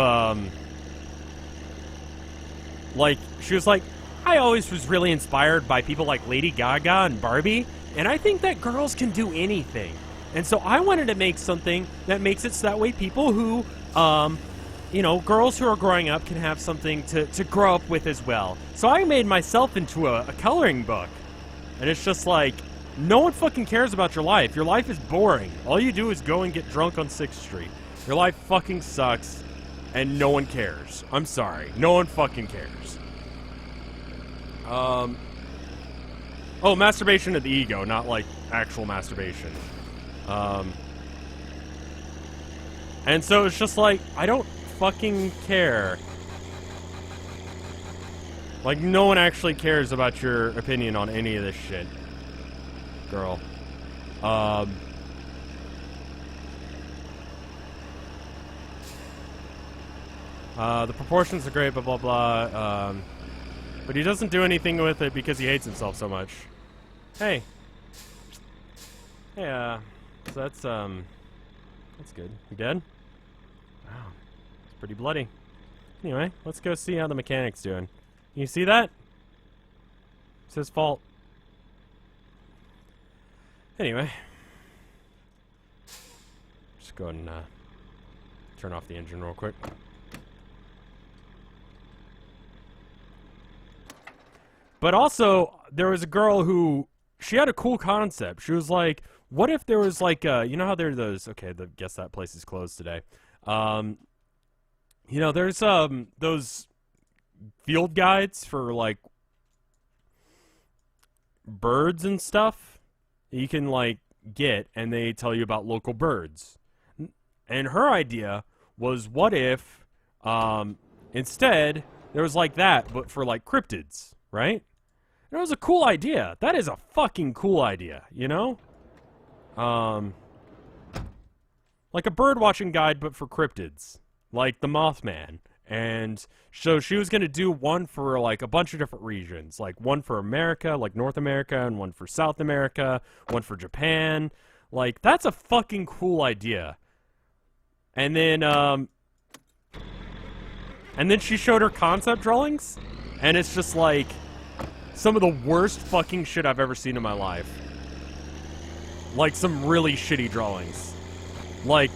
like, she was like, I always was really inspired by people like Lady Gaga and Barbie, and I think that girls can do anything. And so I wanted to make something that makes it so that way people who, you know, girls who are growing up can have something to grow up with as well. So I made myself into a coloring book. And it's just like, no one fucking cares about your life. Your life is boring. All you do is go and get drunk on 6th Street. Your life fucking sucks, and no one cares. I'm sorry. No one fucking cares. Oh, masturbation of the ego, not like actual masturbation. And so it's just like, I don't fucking care. Like, no one actually cares about your opinion on any of this shit, girl. The proportions are great, blah, blah, blah. But he doesn't do anything with it because he hates himself so much. Hey. Hey, so that's good. You dead? Wow. It's pretty bloody. Anyway, let's go see how the mechanic's doing. You see that? It's his fault. Anyway. Just go ahead and turn off the engine real quick. But also, there was a girl who, she had a cool concept. She was like, what if there was like, you know how there are those, okay, guess that place is closed today. You know, there's those field guides for like birds and stuff that you can like get, and they tell you about local birds. And her idea was, what if instead there was like that, but for like cryptids, right? And it was a cool idea. That is a fucking cool idea, you know? Like a bird watching guide, but for cryptids, like the Mothman. And so she was going to do one for like a bunch of different regions, like one for America, like North America, and one for South America, one for Japan. Like, that's a fucking cool idea. And then she showed her concept drawings, and it's just like some of the worst fucking shit I've ever seen in my life. Like, some really shitty drawings. Like,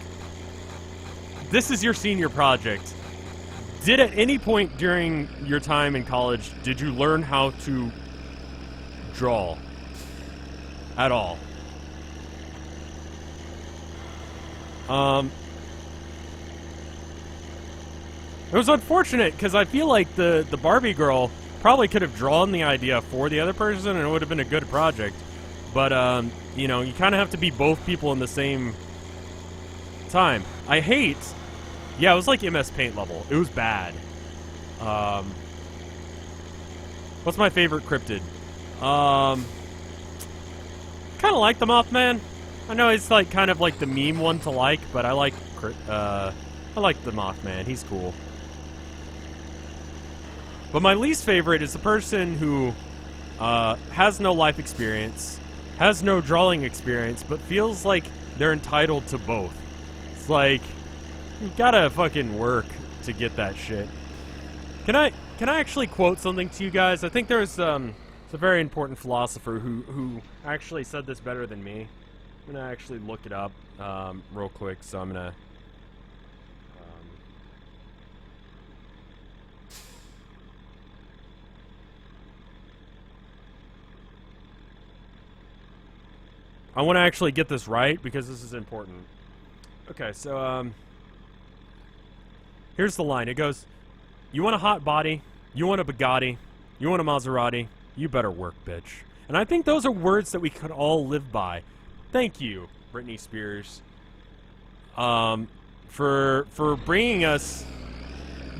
this is your senior project. Did at any point during your time in college, did you learn how to draw? At all? It was unfortunate because I feel like the Barbie girl probably could have drawn the idea for the other person and it would have been a good project. But you know, you kind of have to be both people in the same time. I hate. Yeah, it was like MS Paint level. It was bad. What's my favorite cryptid? Kind of like the Mothman. I know it's like kind of like the meme one to like, but I like the Mothman. He's cool. But my least favorite is the person who has no life experience, has no drawing experience, but feels like they're entitled to both. It's like, you've gotta fucking work to get that shit. Can I actually quote something to you guys? I think there's a very important philosopher who actually said this better than me. I'm gonna actually look it up real quick, so I'm gonna I want to actually get this right because this is important. Okay, so here's the line. It goes, "You want a hot body, you want a Bugatti, you want a Maserati, you better work, bitch." And I think those are words that we could all live by. Thank you, Britney Spears, for bringing us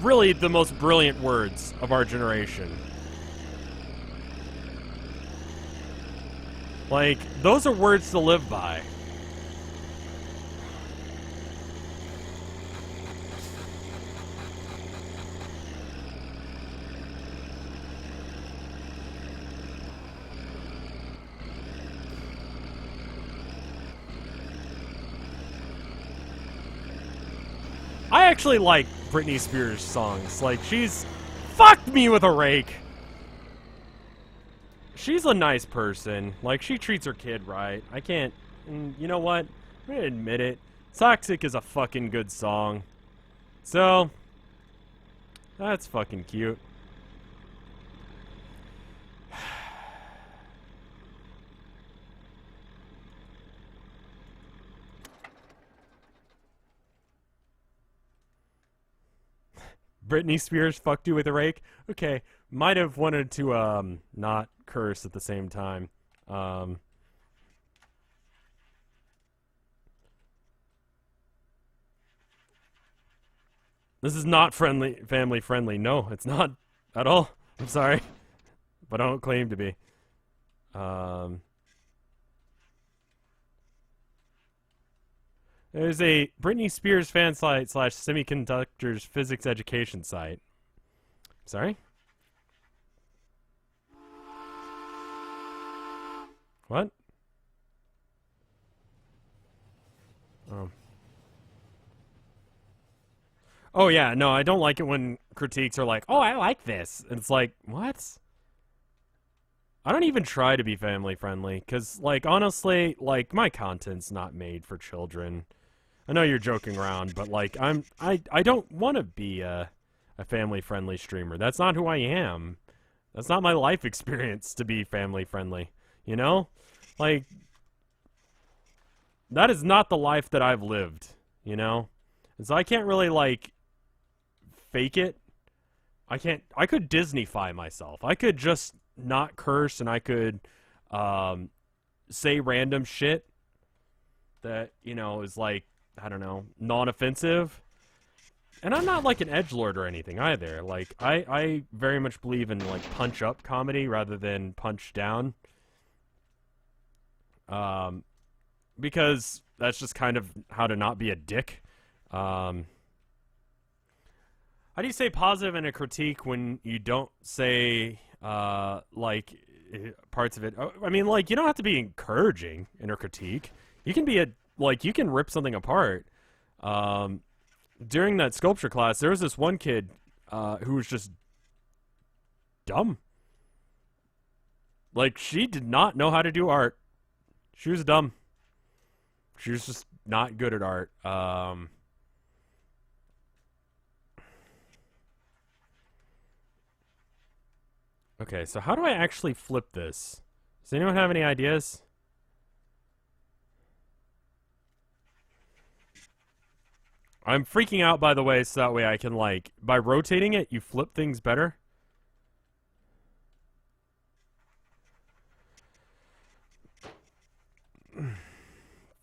really the most brilliant words of our generation. Like, those are words to live by. I actually like Britney Spears songs. Like, she's fucked me with a rake. She's a nice person. Like, she treats her kid right. I can't... you know what? I'm gonna admit it. Toxic is a fucking good song. So, that's fucking cute. Britney Spears fucked you with a rake? Okay, might have wanted to, not curse at the same time. This is not family friendly. No, it's not at all. I'm sorry. But I don't claim to be. There's a Britney Spears fan site / semiconductors physics education site. Sorry? What? Oh yeah, no, I don't like it when critiques are like, "Oh, I like this." And it's like, "What?" I don't even try to be family friendly cuz like honestly, like my content's not made for children. I know you're joking around, but like I don't want to be a family friendly streamer. That's not who I am. That's not my life experience to be family friendly, you know? Like that is not the life that I've lived, you know? And so I can't really like fake it. I could Disney-fy myself. I could just not curse and I could say random shit that, you know, is like, I don't know, non-offensive. And I'm not like an edgelord or anything either. Like, I very much believe in like punch-up comedy rather than punch-down. Because that's just kind of how to not be a dick. How do you say positive in a critique when you don't say, like, parts of it? I mean, like, you don't have to be encouraging in a critique. You can be you can rip something apart. During that sculpture class, there was this one kid, who was just dumb. Like, she did not know how to do art. She was dumb. She was just not good at art. Okay, so how do I actually flip this? Does anyone have any ideas? I'm freaking out, by the way, so that way I can, like, by rotating it, you flip things better.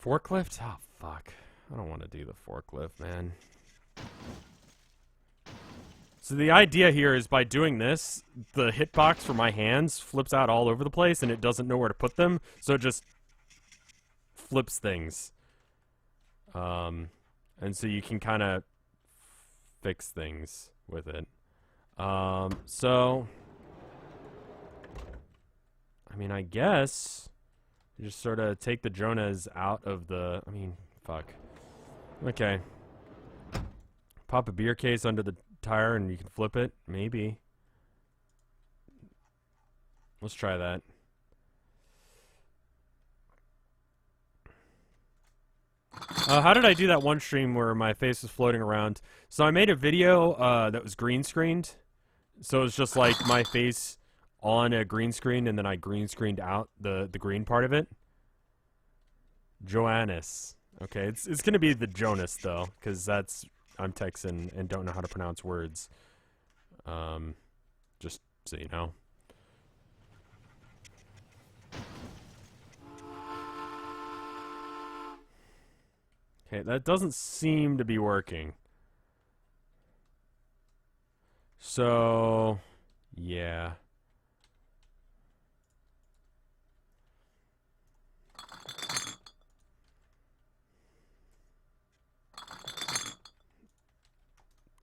Forklift? Oh, fuck. I don't want to do the forklift, man. So the idea here is by doing this, the hitbox for my hands flips out all over the place, and it doesn't know where to put them, so it just flips things. And so you can kind of fix things with it. So, I mean, I guess you just sort of take the Jonas out of the, I mean, fuck. Okay. Pop a beer case under the tire and you can flip it. Maybe. Let's try that. How did I do that one stream where my face was floating around? So I made a video that was green screened. So it was just like my face on a green screen, and then I green screened out the green part of it. Joannis. Okay, it's gonna be the Jonas though, because that's I'm Texan and don't know how to pronounce words. Just so you know. Okay, that doesn't seem to be working. So, yeah.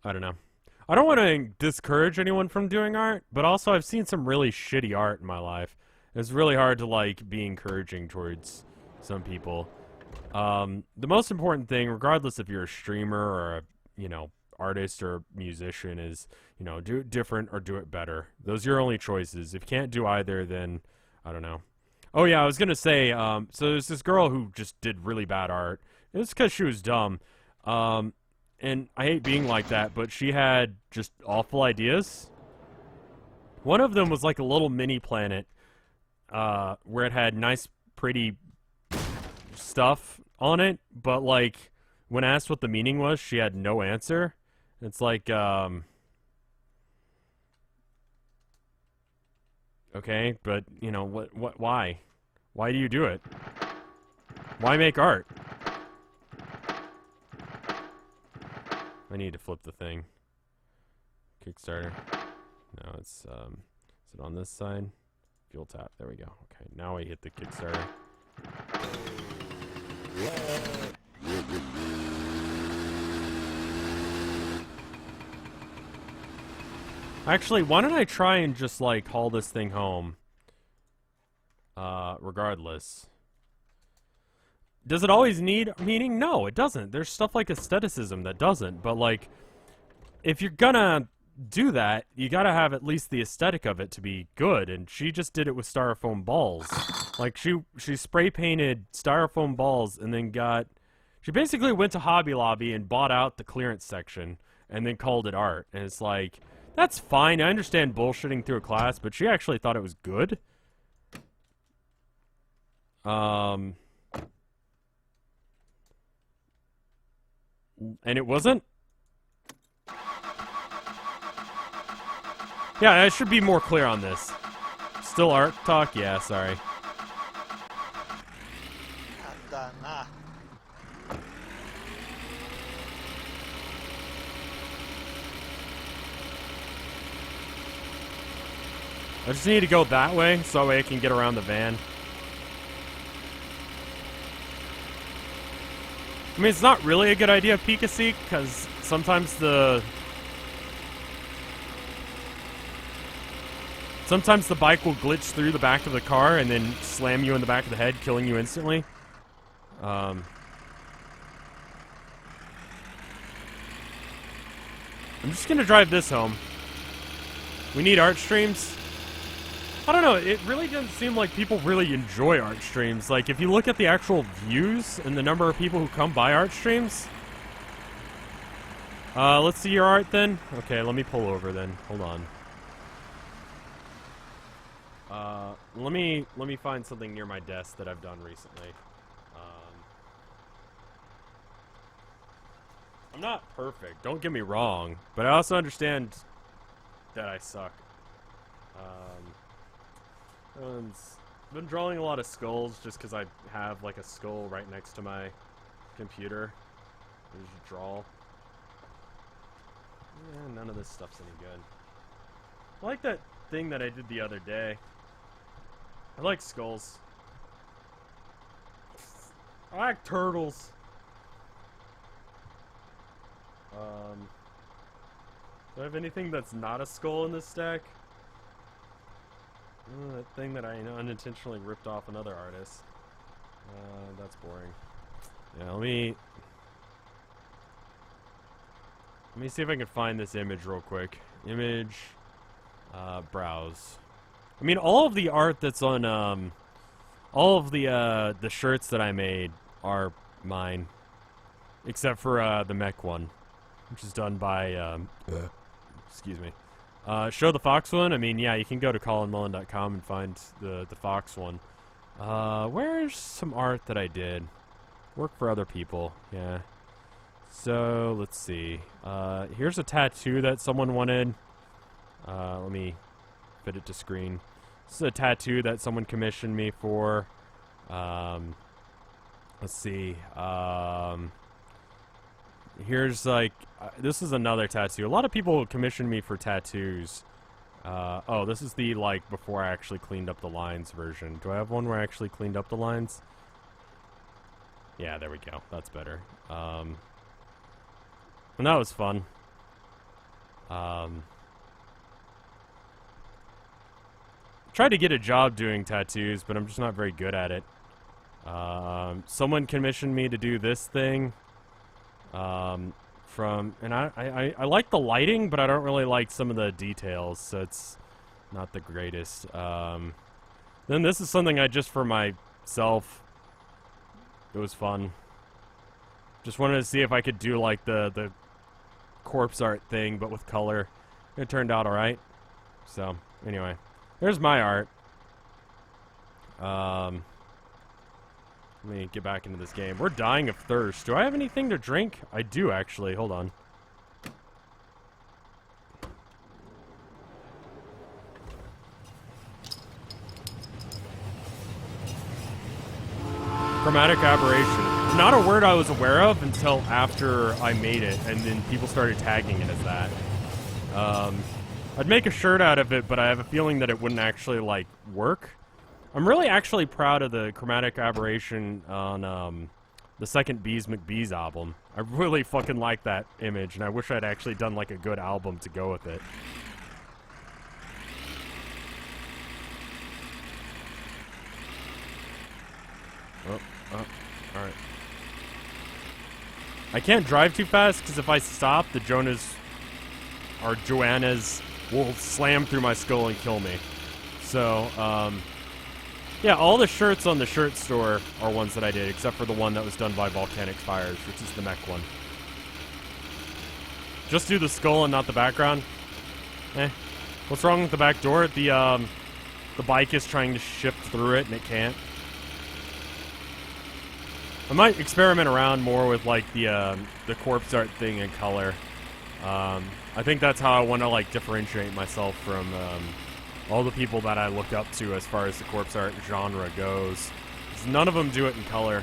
I don't know. I don't want to discourage anyone from doing art, but also I've seen some really shitty art in my life. It's really hard to, like, be encouraging towards some people. The most important thing, regardless if you're a streamer or a, you know, artist or musician, is, you know, do it different or do it better. Those are your only choices. If you can't do either, then I don't know. Oh yeah, I was gonna say, so there's this girl who just did really bad art. It was because she was dumb. And I hate being like that, but she had just awful ideas. One of them was like a little mini planet, where it had nice, pretty stuff on it, but like when asked what the meaning was, she had no answer. It's like, okay, but you know why do you do it? Why make art? I need to flip the thing. Kickstarter. No, it's is it on this side? Fuel tap. There we go. Okay, now I hit the Kickstarter. Actually, why don't I try and just like haul this thing home? Regardless. Does it always need meaning? No, it doesn't. There's stuff like aestheticism that doesn't. But like, if you're gonna do that, you gotta have at least the aesthetic of it to be good. And she just did it with styrofoam balls. Like she spray painted styrofoam balls and then she basically went to Hobby Lobby and bought out the clearance section and then called it art. And it's like, that's fine. I understand bullshitting through a class, but she actually thought it was good. And it wasn't? Yeah, I should be more clear on this. Still art talk? Yeah, sorry. I just need to go that way, so that way I can get around the van. I mean, it's not really a good idea, peek-a-seek, because sometimes the bike will glitch through the back of the car and then slam you in the back of the head, killing you instantly. I'm just gonna drive this home. We need art streams. I don't know, it really doesn't seem like people really enjoy art streams. Like, if you look at the actual views and the number of people who come by art streams. Let's see your art then. Okay, let me pull over then. Hold on. Let me find something near my desk that I've done recently. I'm not perfect, don't get me wrong, but I also understand that I suck. I've been drawing a lot of skulls just because I have like a skull right next to my computer. I just draw. Yeah, none of this stuff's any good. I like that thing that I did the other day. I like skulls. I like turtles. Do I have anything that's not a skull in this stack? That thing that I unintentionally ripped off another artist. That's boring. Yeah, let me see if I can find this image real quick. Image, browse. I mean, all of the art that's on, all of the shirts that I made are mine. Except for, the mech one. Which is done by, excuse me. Show the Fox one? I mean, yeah, you can go to colinmullen.com and find the Fox one. Where's some art that I did? Work for other people, yeah. So, let's see. Here's a tattoo that someone wanted. Let me fit it to screen. This is a tattoo that someone commissioned me for. Let's see. Here's like, this is another tattoo. A lot of people commission me for tattoos. Oh, this is the, like, before I actually cleaned up the lines version. Do I have one where I actually cleaned up the lines? Yeah, there we go. That's better. And that was fun. Tried to get a job doing tattoos, but I'm just not very good at it. Someone commissioned me to do this thing. And I like the lighting, but I don't really like some of the details, so it's not the greatest. Then this is something I just for myself. It was fun. Just wanted to see if I could do like the corpse art thing, but with color. It turned out alright. So, anyway. There's my art. Let me get back into this game. We're dying of thirst. Do I have anything to drink? I do, actually. Hold on. Chromatic aberration. Not a word I was aware of until after I made it, and then people started tagging it as that. I'd make a shirt out of it, but I have a feeling that it wouldn't actually, like, work. I'm really actually proud of the chromatic aberration on the second Bees McBees album. I really fucking like that image, and I wish I'd actually done like a good album to go with it. Alright. I can't drive too fast, because if I stop, the Joannas will slam through my skull and kill me. So, yeah, all the shirts on the shirt store are ones that I did, except for the one that was done by Volcanic Fires, which is the mech one. Just do the skull and not the background? Eh. What's wrong with the back door? The bike is trying to shift through it, and it can't. I might experiment around more with, like, the corpse art thing in color. I think that's how I want to, like, differentiate myself from, all the people that I look up to as far as the corpse art genre goes. 'Cause none of them do it in color.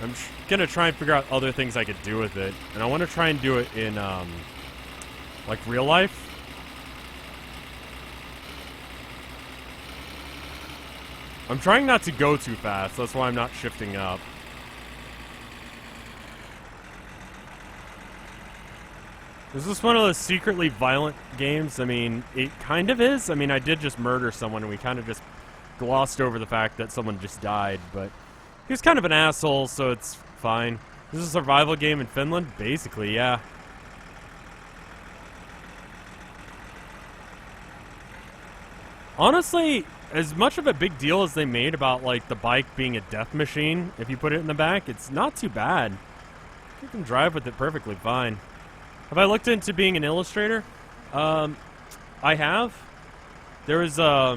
I'm gonna try and figure out other things I could do with it. And I want to try and do it in, like, real life. I'm trying not to go too fast, that's why I'm not shifting up. Is this one of those secretly violent games? I mean, it kind of is. I mean, I did just murder someone, and we kind of just glossed over the fact that someone just died, but he was kind of an asshole, so it's fine. This is a survival game in Finland? Basically, yeah. Honestly, as much of a big deal as they made about, like, the bike being a death machine, if you put it in the back, it's not too bad. You can drive with it perfectly fine. Have I looked into being an illustrator? I have. There's a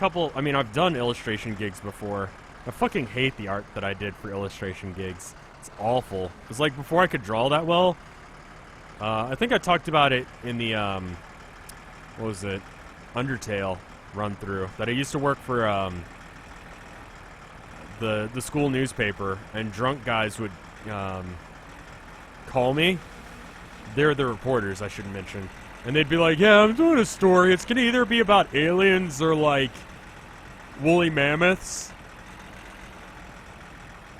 couple, I mean, I've done illustration gigs before. I fucking hate the art that I did for illustration gigs. It's awful. It's like, before I could draw that well, I think I talked about it in the, what was it? Undertale run-through. That I used to work for, the school newspaper, and drunk guys would, call me. They're the reporters, I should mention. And they'd be like, yeah, I'm doing a story. It's gonna either be about aliens or, like, woolly mammoths.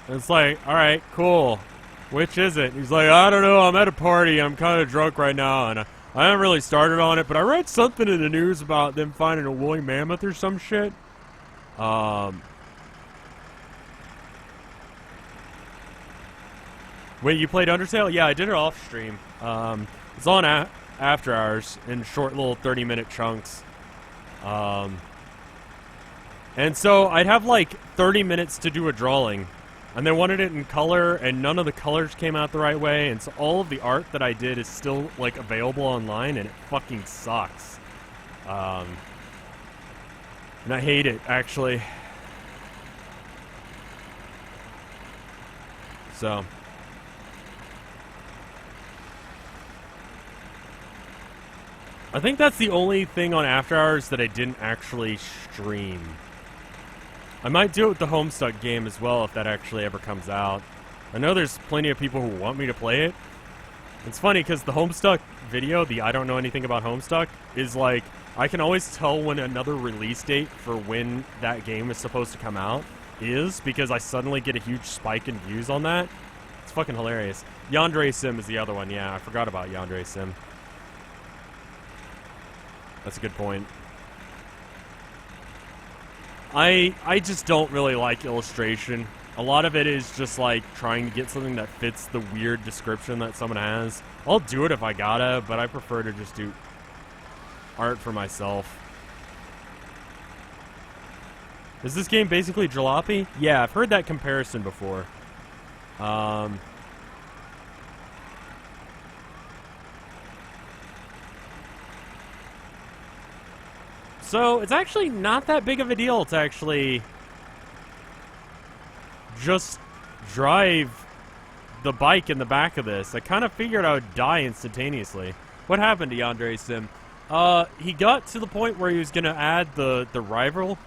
And it's like, alright, cool. Which is it? He's like, I don't know, I'm at a party, I'm kind of drunk right now, and I haven't really started on it, but I read something in the news about them finding a woolly mammoth or some shit. Wait, you played Undertale? Yeah, I did it off stream. It's on after hours in short little 30-minute chunks. And so I'd have like 30 minutes to do a drawing. And they wanted it in color, and none of the colors came out the right way, and so all of the art that I did is still, like, available online, and it fucking sucks. And I hate it, actually. So. I think that's the only thing on After Hours that I didn't actually stream. I might do it with the Homestuck game as well if that actually ever comes out. I know there's plenty of people who want me to play it. It's funny because the Homestuck video, the I don't know anything about Homestuck, is like, I can always tell when another release date for when that game is supposed to come out is, because I suddenly get a huge spike in views on that. It's fucking hilarious. Yandere Sim is the other one, yeah, I forgot about Yandere Sim. That's a good point. I just don't really like illustration. A lot of it is just like trying to get something that fits the weird description that someone has. I'll do it if I gotta, but I prefer to just do art for myself. Is this game basically jalopy? Yeah, I've heard that comparison before. So, it's actually not that big of a deal to actually just drive the bike in the back of this. I kind of figured I would die instantaneously. What happened to Yandere Sim? He got to the point where he was going to add the rival.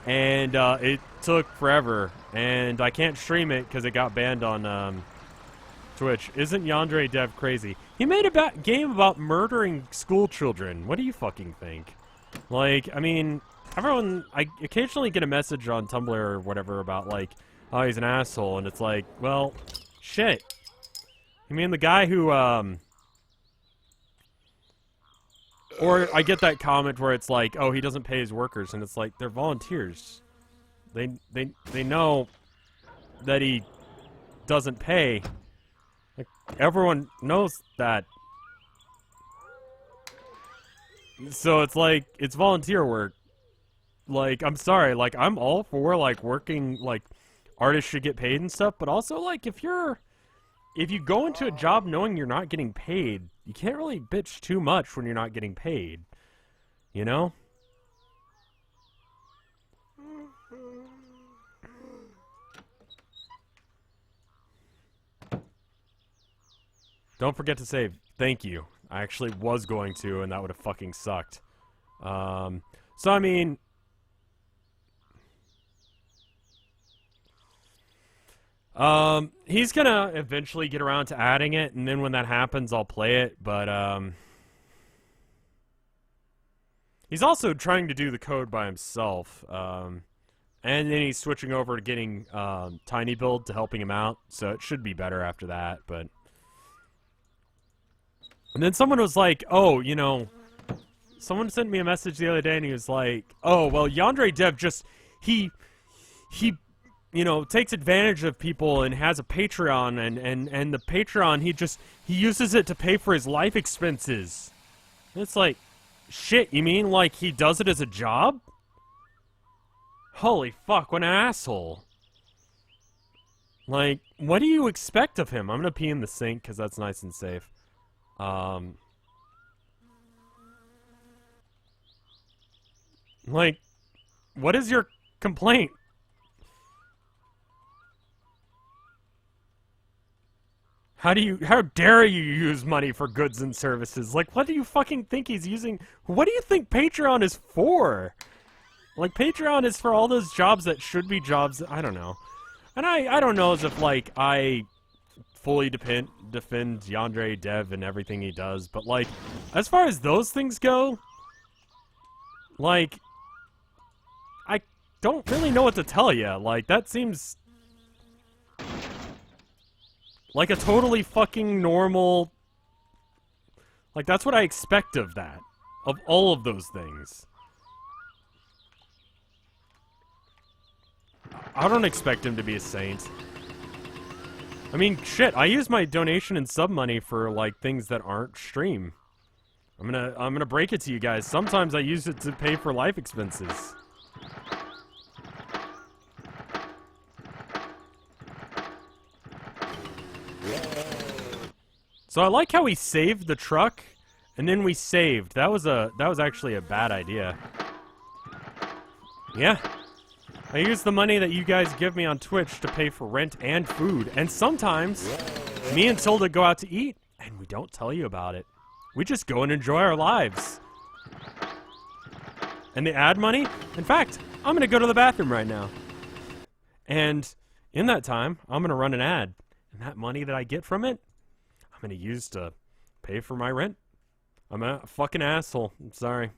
And it took forever. And I can't stream it because it got banned on Twitch. Isn't Yandere Dev crazy? He made a game about murdering school children. What do you fucking think? Like, I mean, everyone... I occasionally get a message on Tumblr or whatever about, like, oh, he's an asshole. And it's like, well, shit. You mean the guy who, Or I get that comment where it's like, oh, he doesn't pay his workers. And it's like, they're volunteers. They know that he doesn't pay. Like, everyone knows that. So it's like, it's volunteer work. Like, I'm sorry, like, I'm all for, like, working, like, artists should get paid and stuff, but also, like, if you go into a job knowing you're not getting paid, you can't really bitch too much when you're not getting paid. You know? Don't forget to save. Thank you. I actually was going to, and that would have fucking sucked. So, I mean... he's gonna eventually get around to adding it, and then when that happens, I'll play it, but, he's also trying to do the code by himself, and then he's switching over to getting, Tiny Build to helping him out, so it should be better after that, but... And then someone was like, oh, you know, someone sent me a message the other day, and he was like, oh, well, Yandere Dev just, he, you know, takes advantage of people and has a Patreon, and the Patreon, he uses it to pay for his life expenses. And it's like, shit, you mean like he does it as a job? Holy fuck, what an asshole. Like, what do you expect of him? I'm gonna pee in the sink, because that's nice and safe. Like, what is your complaint? How dare you use money for goods and services? Like, what do you fucking think he's using? What do you think Patreon is for? Like, Patreon is for all those jobs that should be jobs, I don't know. And I don't know as if, like, I fully defend Yandere Dev and everything he does, but, like, as far as those things go, like, I don't really know what to tell you. Like, that seems like a totally fucking normal... Like, that's what I expect of that. Of all of those things. I don't expect him to be a saint. I mean, shit, I use my donation and sub money for, like, things that aren't stream. I'm gonna break it to you guys. Sometimes I use it to pay for life expenses. So I like how we saved the truck, and then we saved. That was actually a bad idea. Yeah. I use the money that you guys give me on Twitch to pay for rent and food, and sometimes me and Tilda go out to eat, and we don't tell you about it. We just go and enjoy our lives. And the ad money? In fact, I'm gonna go to the bathroom right now. And in that time, I'm gonna run an ad. And that money that I get from it, I'm gonna use to pay for my rent. I'm a fucking asshole. I'm sorry.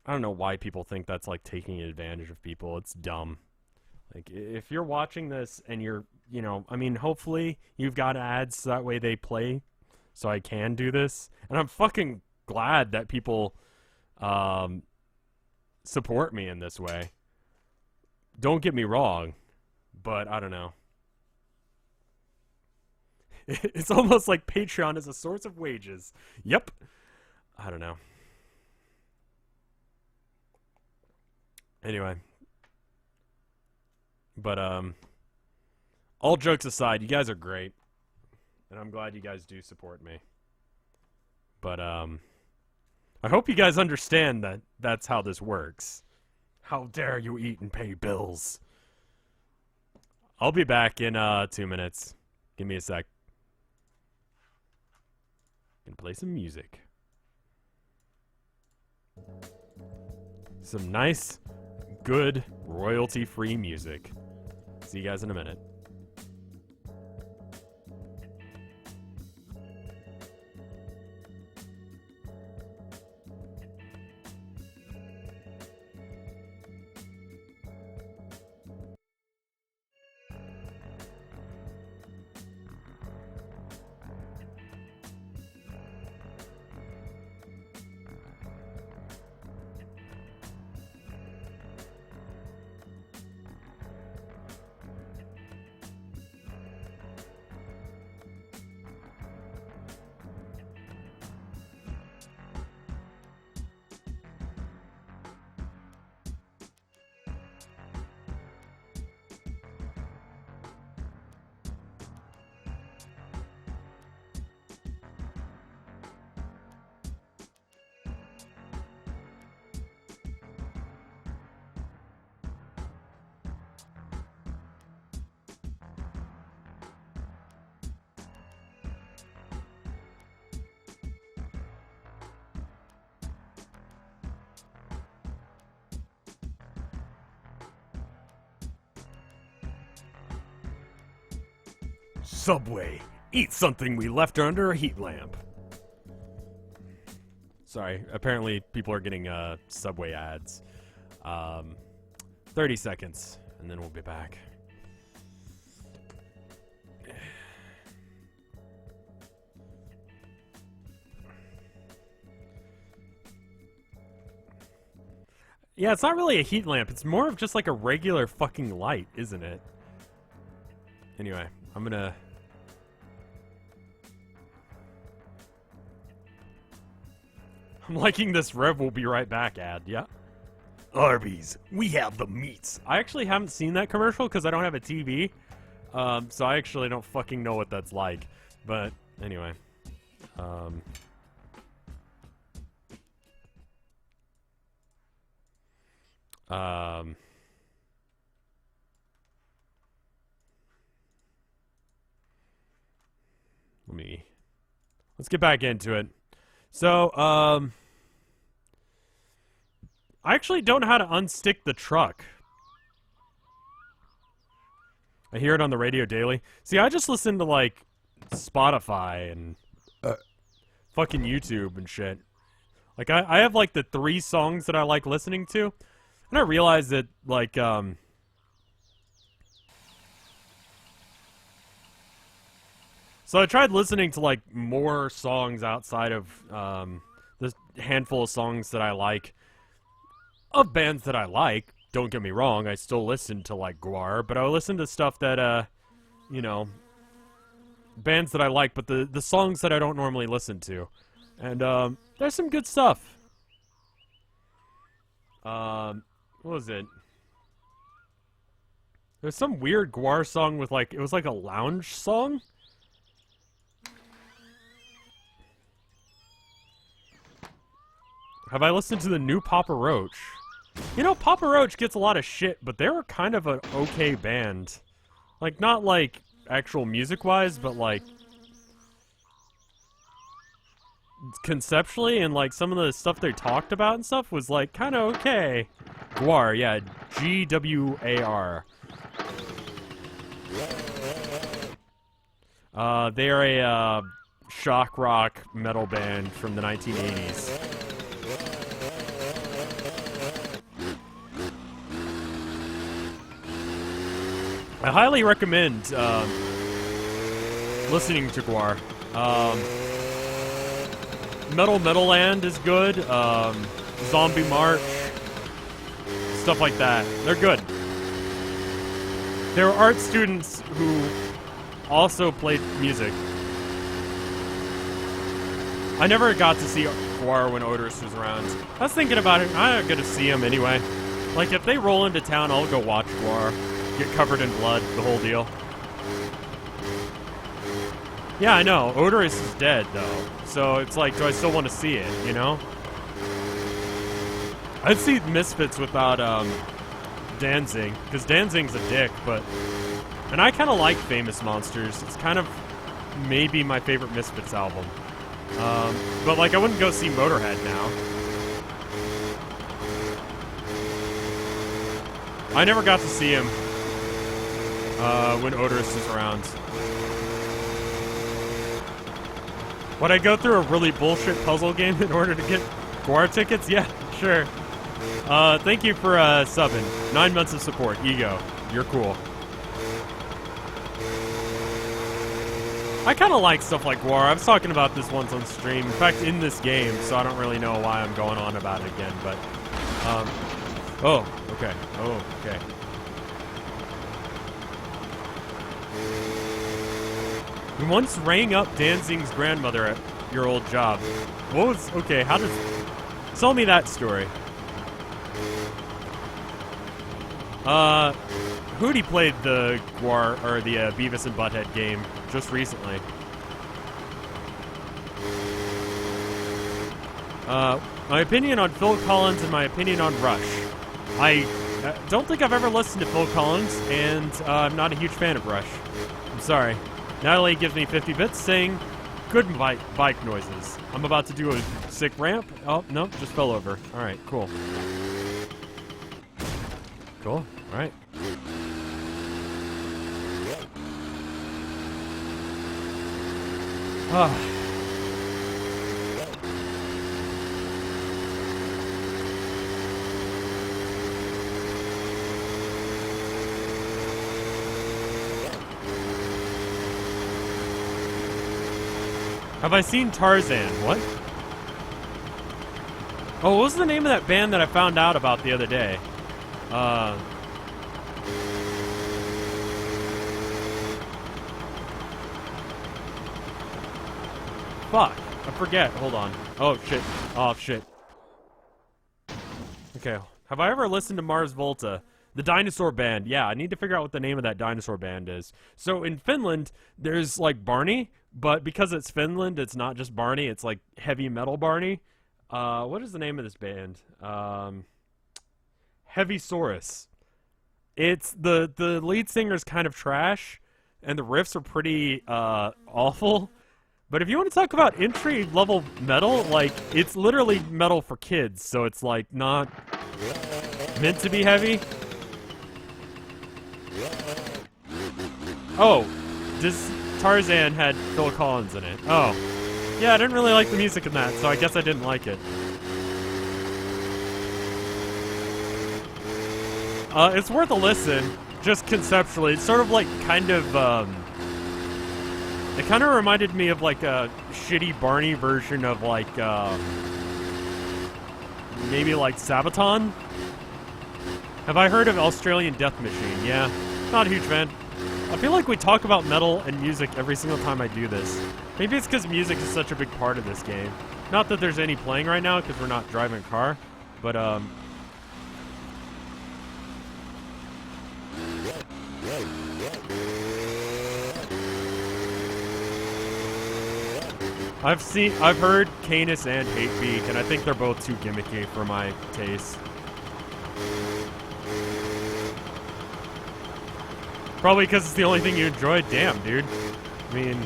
I don't know why people think that's like taking advantage of people. It's dumb. Like, if you're watching this and you're, you know, I mean, hopefully you've got ads so that way they play so I can do this. And I'm fucking glad that people support me in this way. Don't get me wrong, but I don't know. It's almost like Patreon is a source of wages. Yep. I don't know. Anyway. But, all jokes aside, you guys are great. And I'm glad you guys do support me. But, I hope you guys understand that that's how this works. How dare you eat and pay bills? I'll be back in, 2 minutes. Give me a sec. And play some music. Some nice, good, royalty-free music. See you guys in a minute. Subway. Eat something we left under a heat lamp. Sorry, apparently people are getting Subway ads. 30 seconds, and then we'll be back. Yeah, it's not really a heat lamp. It's more of just like a regular fucking light, isn't it? Anyway, I'm liking this Rev will be right back ad, yeah? Arby's, we have the meats. I actually haven't seen that commercial because I don't have a TV. So I actually don't fucking know what that's like. But, anyway. let's get back into it. So, I actually don't know how to unstick the truck. I hear it on the radio daily. See, I just listen to, like, Spotify and fucking YouTube and shit. Like, I have, like, the 3 songs that I like listening to. And I realized that, like, so I tried listening to, like, more songs outside of, the handful of songs that I like. Of bands that I like. Don't get me wrong, I still listen to, like, Gwar, but I listen to stuff that, you know, bands that I like, but the songs that I don't normally listen to. And, there's some good stuff. What was it? There's some weird Gwar song with, like, it was like a lounge song? Have I listened to the new Papa Roach? You know, Papa Roach gets a lot of shit, but they were kind of an okay band. Like, not, like, actual music-wise, but, like, conceptually and, like, some of the stuff they talked about and stuff was, like, kind of okay. Gwar, yeah, Gwar. They are a, shock rock metal band from the 1980s. I highly recommend listening to Gwar. Metal Land is good. Zombie March, stuff like that. They're good. There were art students who also played music. I never got to see Gwar when Odorous was around. I was thinking about it. I'm gonna see him anyway. Like, if they roll into town, I'll go watch Gwar. Get covered in blood, the whole deal. Yeah, I know. Odorous is dead, though. So it's like, do I still want to see it, you know? I'd see Misfits without, Danzig. Because Danzig's a dick, but... And I kind of like Famous Monsters. It's kind of maybe my favorite Misfits album. But, like, I wouldn't go see Motorhead now. I never got to see him. When Odorous is around. Would I go through a really bullshit puzzle game in order to get Gwar tickets? Yeah, sure. Thank you for subbing. 9 months of support. Ego. You're cool. I kind of like stuff like Gwar. I was talking about this once on stream. In fact, in this game, so I don't really know why I'm going on about it again, but... Oh, okay. Oh, okay. We once rang up Danzig's grandmother at your old job. What was... Okay, how does... Tell me that story. Hootie played the Gwar, or the Beavis and Butthead game just recently. My opinion on Phil Collins and my opinion on Rush. I don't think I've ever listened to Phil Collins, and I'm not a huge fan of Rush. I'm sorry. Natalie gives me 50 bits saying, good bike noises. I'm about to do a sick ramp. Oh, no, just fell over. Alright, cool. Cool, alright. Ah. Have I seen Tarzan? What? Oh, what was the name of that band that I found out about the other day? Fuck. I forget. Hold on. Oh, shit. Oh, shit. Okay. Have I ever listened to Mars Volta? The dinosaur band. Yeah, I need to figure out what the name of that dinosaur band is. So in Finland, there's like Barney, but because it's Finland, it's not just Barney, it's like heavy metal Barney. What is the name of this band? Heavysaurus. It's the lead singer's kind of trash, and the riffs are pretty awful. But if you want to talk about entry-level metal, like, it's literally metal for kids, so it's, like, not meant to be heavy. Oh, this Tarzan had Phil Collins in it. Oh. Yeah, I didn't really like the music in that, so I guess I didn't like it. It's worth a listen, just conceptually. It's sort of like kind of, it kind of reminded me of like a shitty Barney version of like, maybe like Sabaton? Have I heard of Australian Death Machine? Yeah, not a huge fan. I feel like we talk about metal and music every single time I do this. Maybe it's because music is such a big part of this game. Not that there's any playing right now, because we're not driving a car, but, I've heard Canis and Hatebeak, and I think they're both too gimmicky for my taste. Probably because it's the only thing you enjoy. Damn, dude. I mean,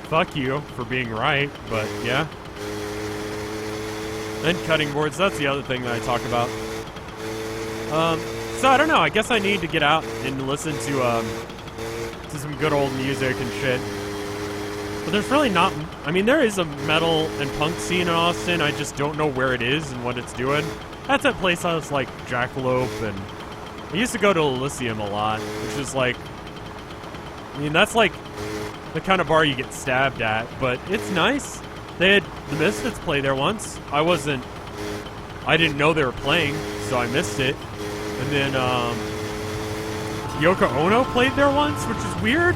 fuck you for being right, but yeah. And cutting boards, that's the other thing that I talk about. So I don't know, I guess I need to get out and listen to some good old music and shit. But there's really not, I mean, there is a metal and punk scene in Austin, I just don't know where it is and what it's doing. That's that place I was like Jackalope, and I used to go to Elysium a lot, which is like, I mean, that's like the kind of bar you get stabbed at, but it's nice. They had the Misfits play there once. I didn't know they were playing, so I missed it. And then, Yoko Ono played there once, which is weird.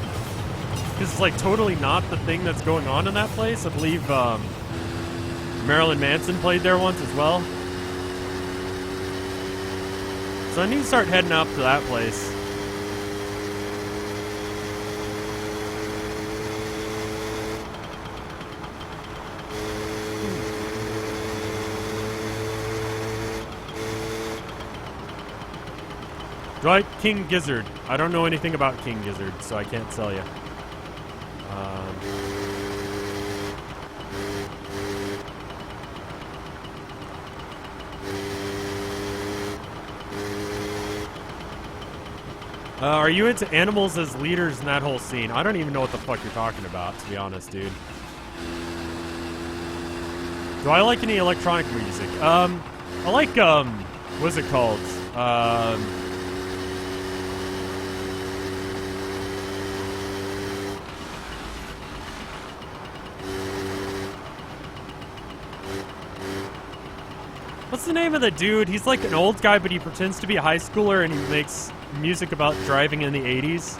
Because it's, like, totally not the thing that's going on in that place. I believe, Marilyn Manson played there once as well. So I need to start heading up to that place. Do I like King Gizzard? I don't know anything about King Gizzard, so I can't tell you. Are you into animals as leaders in that whole scene? I don't even know what the fuck you're talking about, to be honest, dude. Do I like any electronic music? I like, what's it called? What's the name of the dude? He's like an old guy, but he pretends to be a high schooler and he makes music about driving in the 80s.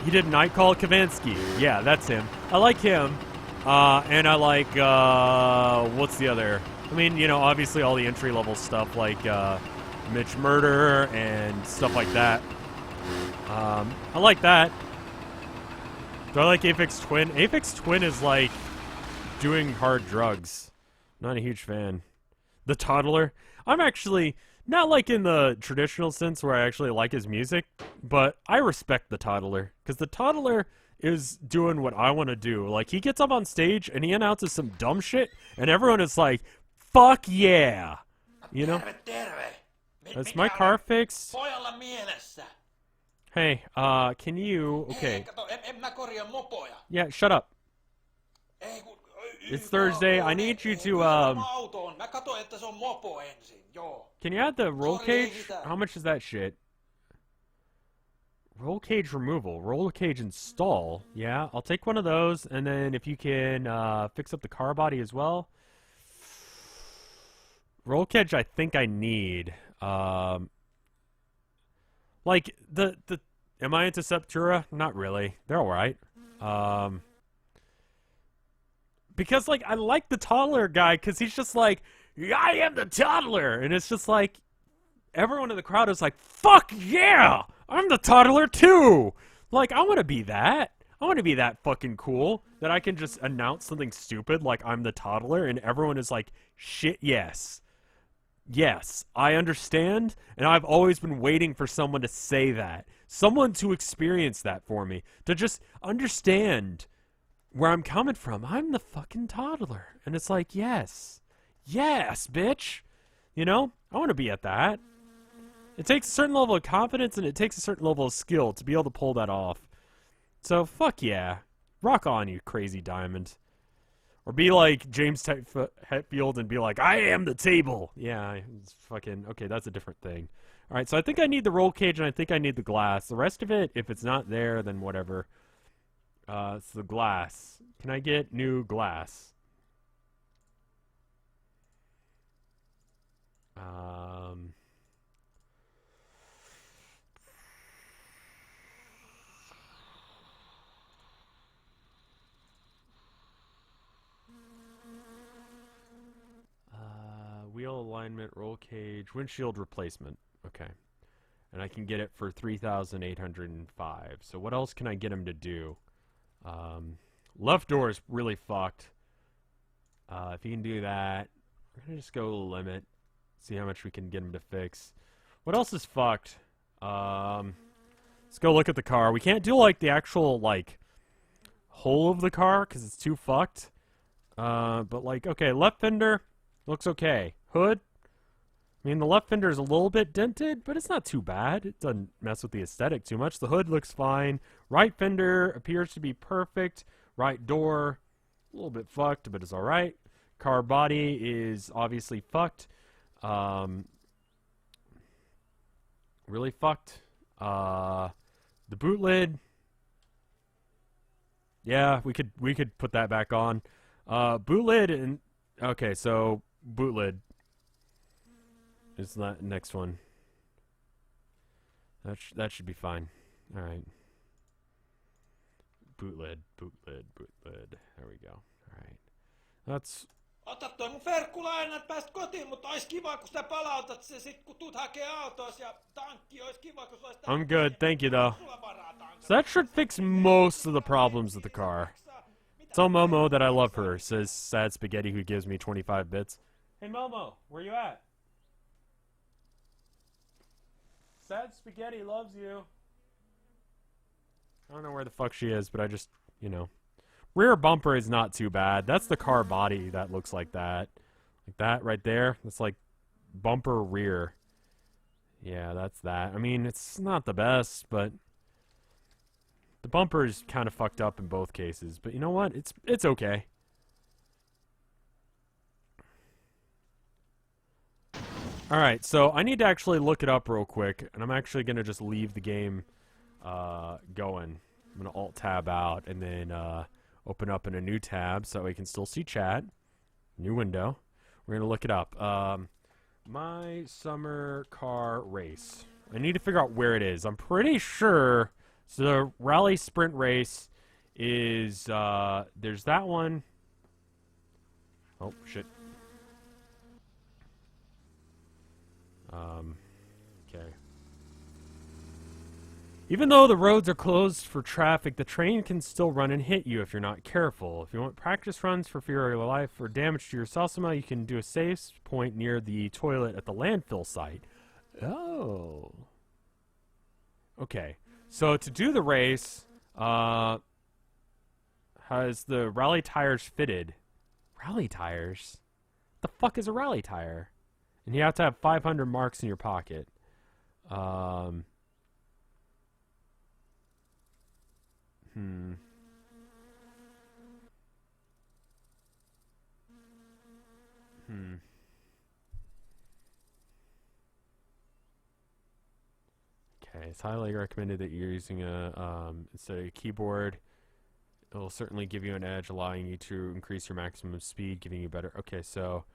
He did Night Call Kavansky. Yeah, that's him. I like him. And I like, what's the other? I mean, you know, obviously all the entry-level stuff like Mitch Murder and stuff like that. I like that. Do I like Aphex Twin? Aphex Twin is like doing hard drugs. Not a huge fan. The Toddler. I'm actually not like in the traditional sense where I actually like his music, but I respect the Toddler because the Toddler is doing what I want to do. Like, he gets up on stage and he announces some dumb shit, and everyone is like, "Fuck yeah!" You know? Is my car fixed? Hey, can you? Okay. Yeah, shut up. It's Thursday. I need you to, Can you add the roll cage? How much is that shit? Roll cage removal. Roll cage install. Yeah, I'll take one of those. And then if you can, fix up the car body as well. Roll cage I think I need. Like, am I into Septura? Not really. They're alright. Because, like, I like the Toddler guy because he's just like, I am the Toddler! And it's just like, everyone in the crowd is like, fuck yeah! I'm the Toddler too! Like, I want to be that. I want to be that fucking cool that I can just announce something stupid like I'm the Toddler and everyone is like, shit, yes. Yes, I understand, and I've always been waiting for someone to say that. Someone to experience that for me. To just understand where I'm coming from. I'm the fucking toddler. And it's like, yes. Yes, bitch. You know? I want to be at that. It takes a certain level of confidence and it takes a certain level of skill to be able to pull that off. So, fuck yeah. Rock on, you crazy diamond. Or be like James Hetfield and be like, I am the table. Yeah, it's fucking... Okay, that's a different thing. Alright, so I think I need the roll cage and I think I need the glass. The rest of it, if it's not there, then whatever. It's the glass. Can I get new glass? Wheel alignment, roll cage, windshield replacement. Okay. And I can get it for 3,805. So what else can I get him to do? Left door is really fucked. If he can do that, we're gonna just go limit. See how much we can get him to fix. What else is fucked? Let's go look at the car. We can't do like the actual like whole of the car because it's too fucked. But like, okay, left fender looks okay. Hood, I mean, the left fender is a little bit dented, but it's not too bad. It doesn't mess with the aesthetic too much. The hood looks fine. Right fender appears to be perfect. Right door, a little bit fucked, but it's all right. Car body is obviously fucked. Really fucked. The boot lid. Yeah, we could put that back on. Boot lid and okay, so boot lid is that next one. That should be fine. All right. Boot lid. There we go. All right. That's. Ota toi mun ferkkulaina, että pääst kotiin, mutta ois kiva, kun sä palautat se sit, kun tuut hakee autoos ja tankki, ois kiva, kun sulla ois I'm good, thank you though. So that should fix most of the problems with the car. Tell Momo that I love her, says Sad Spaghetti who gives me 25 bits. Hey Momo, where you at? Sad Spaghetti loves you. I don't know where the fuck she is, but I just, you know. Rear bumper is not too bad. That's the car body that looks like that. Like that right there. That's like bumper rear. Yeah, that's that. I mean, it's not the best, but the bumper is kind of fucked up in both cases. But you know what? It's okay. Alright, so I need to actually look it up real quick, and I'm actually going to just leave the game going. I'm going to Alt-Tab out, and then open up in a new tab so we can still see chat. New window. We're going to look it up. My summer car race. I need to figure out where it is. I'm pretty sure so the rally sprint race is, there's that one. Oh, shit. Okay. Even though the roads are closed for traffic, the train can still run and hit you if you're not careful. If you want practice runs for fear of your life or damage to your Salsama, you can do a safe point near the toilet at the landfill site. Oh. Okay. So to do the race, has the rally tires fitted? Rally tires? The fuck is a rally tire? And you have to have 500 marks in your pocket. Okay, it's highly recommended that you're using instead of a keyboard. It will certainly give you an edge, allowing you to increase your maximum speed, giving you better... Okay, so...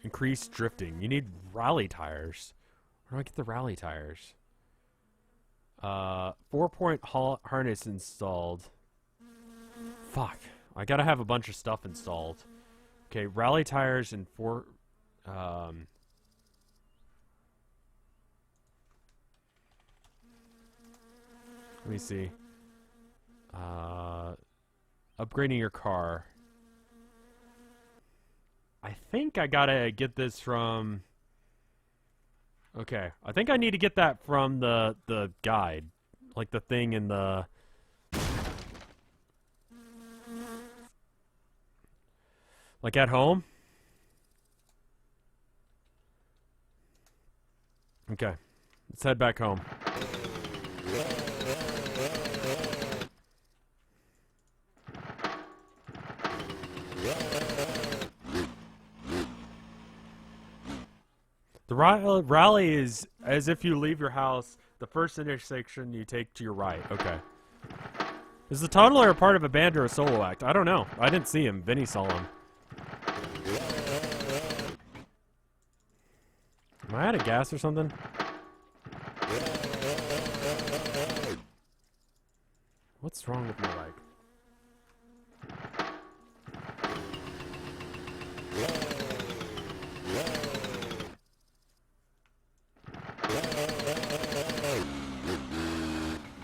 increased drifting. You need rally tires. Where do I get the rally tires? 4-point harness installed. Fuck. I gotta have a bunch of stuff installed. Okay, rally tires and 4... let me see. Upgrading your car. I think I gotta get this from... Okay, I think I need to get that from the guide. Like the thing in the Like at home? Okay. Let's head back home. The rally is as if you leave your house, the first intersection you take to your right. Okay. Is the toddler a part of a band or a solo act? I don't know. I didn't see him. Vinny saw him. Am I out of gas or something? What's wrong with my bike?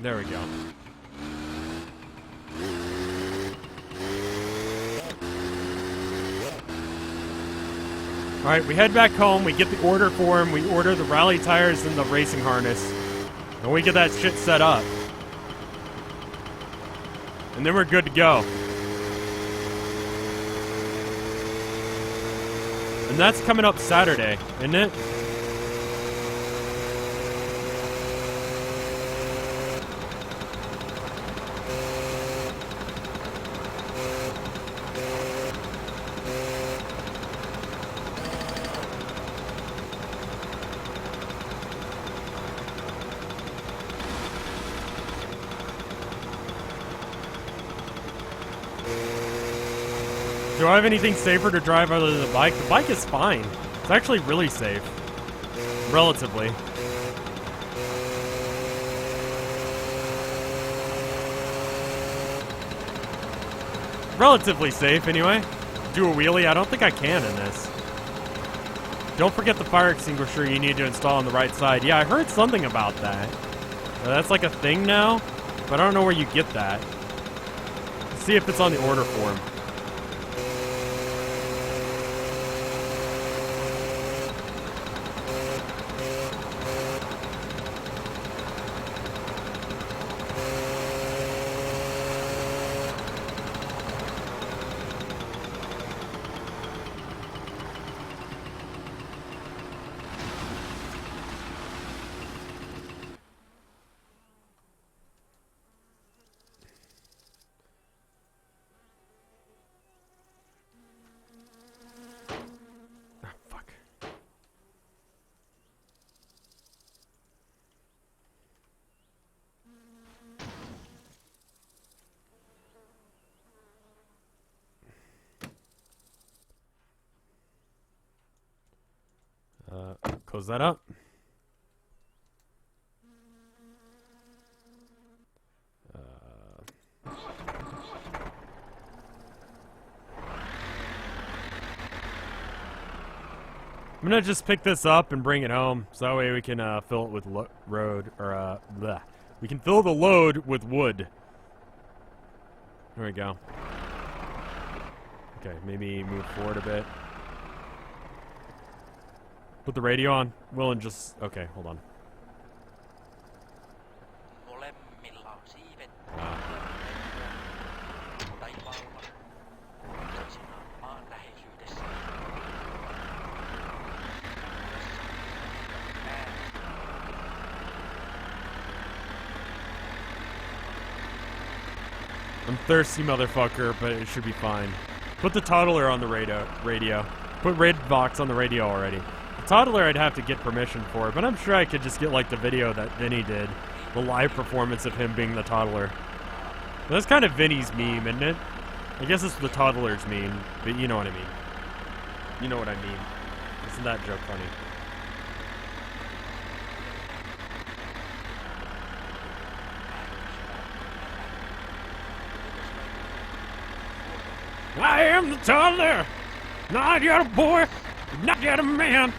There we go. Alright, we head back home, we get the order form, we order the rally tires and the racing harness, and we get that shit set up. And then we're good to go. And that's coming up Saturday, isn't it? Do I have anything safer to drive other than the bike? The bike is fine. It's actually really safe. Relatively. Relatively safe, anyway. Do a wheelie? I don't think I can in this. Don't forget the fire extinguisher you need to install on the right side. Yeah, I heard something about that. That's like a thing now, but I don't know where you get that. Let's see if it's on the order form. Close that up. I'm gonna just pick this up and bring it home, so that way we can fill it with we can fill the load with wood. There we go. Okay, maybe move forward a bit. Put the radio on. Will and just... Okay, hold on. I'm thirsty, motherfucker, but it should be fine. Put the toddler on the radio. Put Redbox on the radio already. The toddler I'd have to get permission for, but I'm sure I could just get like the video that Vinny did. The live performance of him being the toddler. But that's kind of Vinny's meme, isn't it? I guess it's the toddler's meme, but you know what I mean. You know what I mean. Isn't that joke funny? I am the toddler, not yet a boy, not yet a man.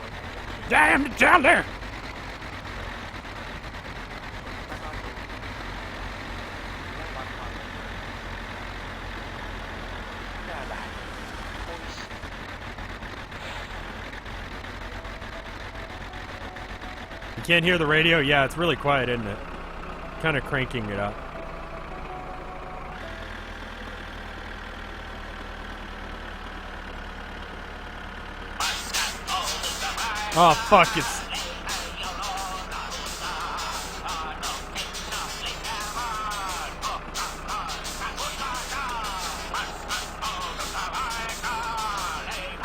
I am the toddler. You can't hear the radio? Yeah, it's really quiet, isn't it? Kind of cranking it up. Oh, fuck, it's...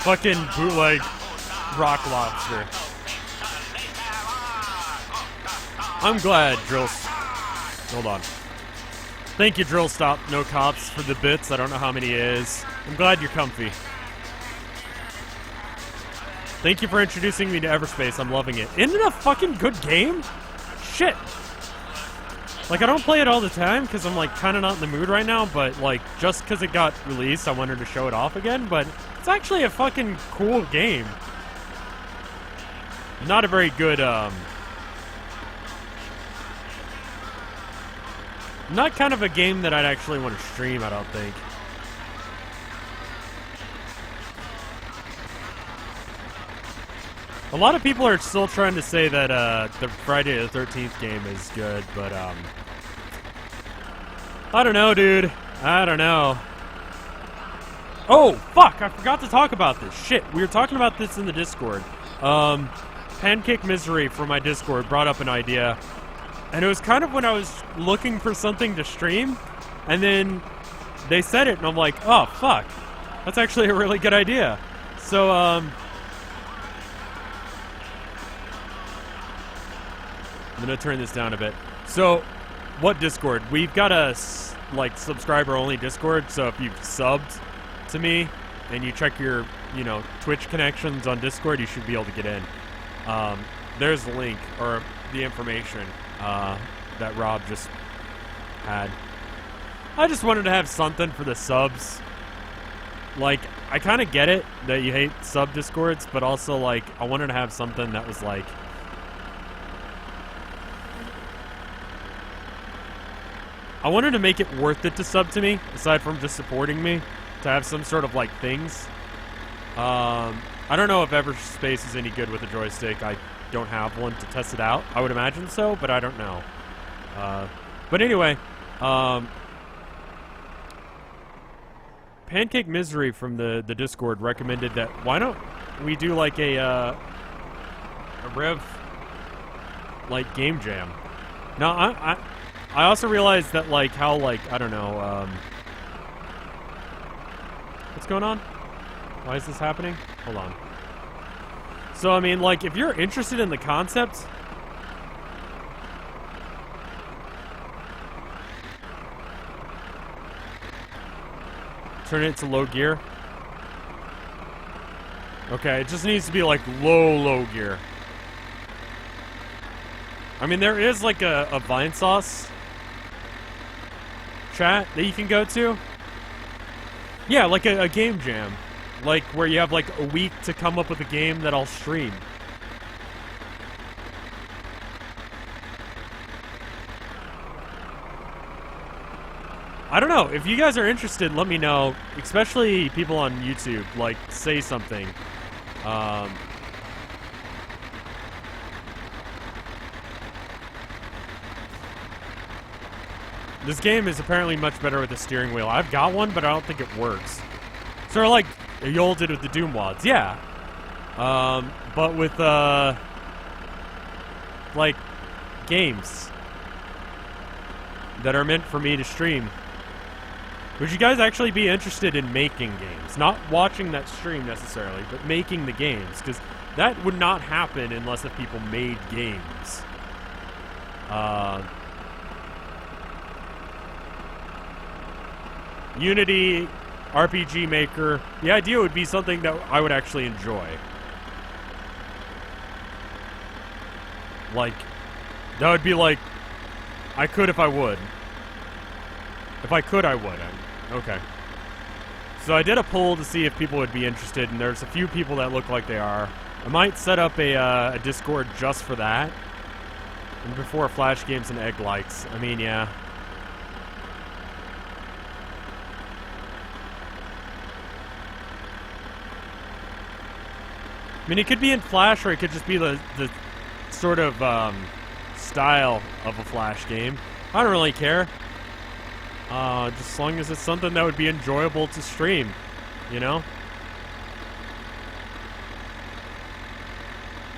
Fucking bootleg rock lobster. I'm glad Hold on. Thank you, Drill Stop No Cops, for the bits. I don't know how many it is. I'm glad you're comfy. Thank you for introducing me to Everspace. I'm loving it. Isn't it a fucking good game? Shit. Like, I don't play it all the time because I'm, like, kind of not in the mood right now, but, like, just because it got released, I wanted to show it off again, but it's actually a fucking cool game. Not a very good, not kind of a game that I'd actually want to stream, I don't think. A lot of people are still trying to say that the Friday the 13th game is good, but I don't know, dude. I don't know. Oh, fuck! I forgot to talk about this. Shit, we were talking about this in the Discord. Pancake Misery from my Discord brought up an idea, and it was kind of when I was looking for something to stream, and then they said it, and I'm like, oh, fuck. That's actually a really good idea. So, I'm gonna turn this down a bit. So, what Discord? We've got a, like, subscriber-only Discord, so if you've subbed to me, and you check your, you know, Twitch connections on Discord, you should be able to get in. There's the link, or the information, that Rob just had. I just wanted to have something for the subs. Like, I kind of get it that you hate sub-Discords, but also, like, I wanted to have something that was, like... I wanted to make it worth it to sub to me, aside from just supporting me, to have some sort of, like, things. I don't know if Everspace is any good with a joystick. I don't have one to test it out. I would imagine so, but I don't know. But anyway, Pancake Misery from the Discord recommended that why don't we do like a Rev like game jam. Now I also realized that like how like I don't know what's going on? Why is this happening? Hold on. So I mean like if you're interested in the concept, turn it to low gear. Okay, it just needs to be like low gear. I mean, there is like a Vinesauce chat that you can go to. Yeah, like a game jam. Like where you have like a week to come up with a game that I'll stream. I don't know. If you guys are interested, let me know. Especially people on YouTube. Like, say something. This game is apparently much better with a steering wheel. I've got one, but I don't think it works. Sort of like Yol did with the Doom wads. Yeah. But with, like, games that are meant for me to stream. Would you guys actually be interested in making games? Not watching that stream necessarily, but making the games. Because that would not happen unless if people made games. Unity, RPG Maker. The idea would be something that I would actually enjoy. Like, that would be like, I could if I would. If I could, I would. Okay. So I did a poll to see if people would be interested, and there's a few people that look like they are. I might set up a Discord just for that. And before Flash Games and Egg Likes. I mean, yeah. I mean, it could be in Flash, or it could just be the sort of style of a Flash game. I don't really care. Just as long as it's something that would be enjoyable to stream, you know?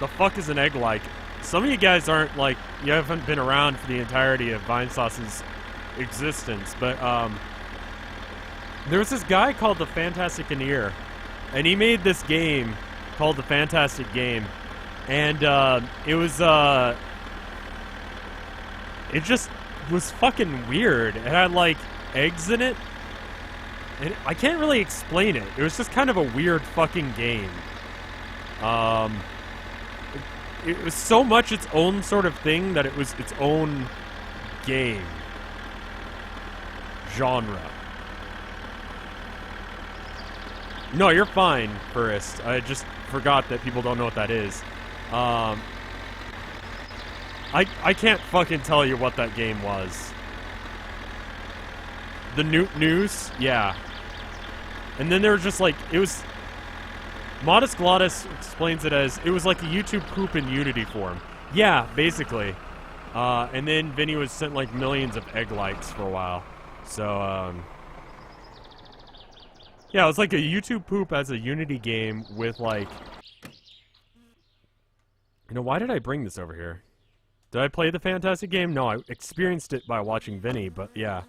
the fuck is an egg like? Some of you guys aren't like, you haven't been around for the entirety of Vinesauce's existence, but there was this guy called the Fantasticaneer, and he made this game called the Fantastic Game, and it was it just was fucking weird. It had like eggs in it, and I can't really explain it. It was just kind of a weird fucking game. It was so much its own sort of thing that it was its own game genre. No, you're fine, First. I just forgot that people don't know what that is. I can't fucking tell you what that game was. The Newt News? Yeah. And then there was just like, it was... Modest Glottis explains it as, it was like a YouTube poop in Unity form. Yeah, basically. And then Vinny was sent like millions of egg likes for a while. So, yeah, it was like a YouTube poop as a Unity game with like... You know, why did I bring this over here? Did I play the Fantastic Game? No, I experienced it by watching Vinny, but yeah.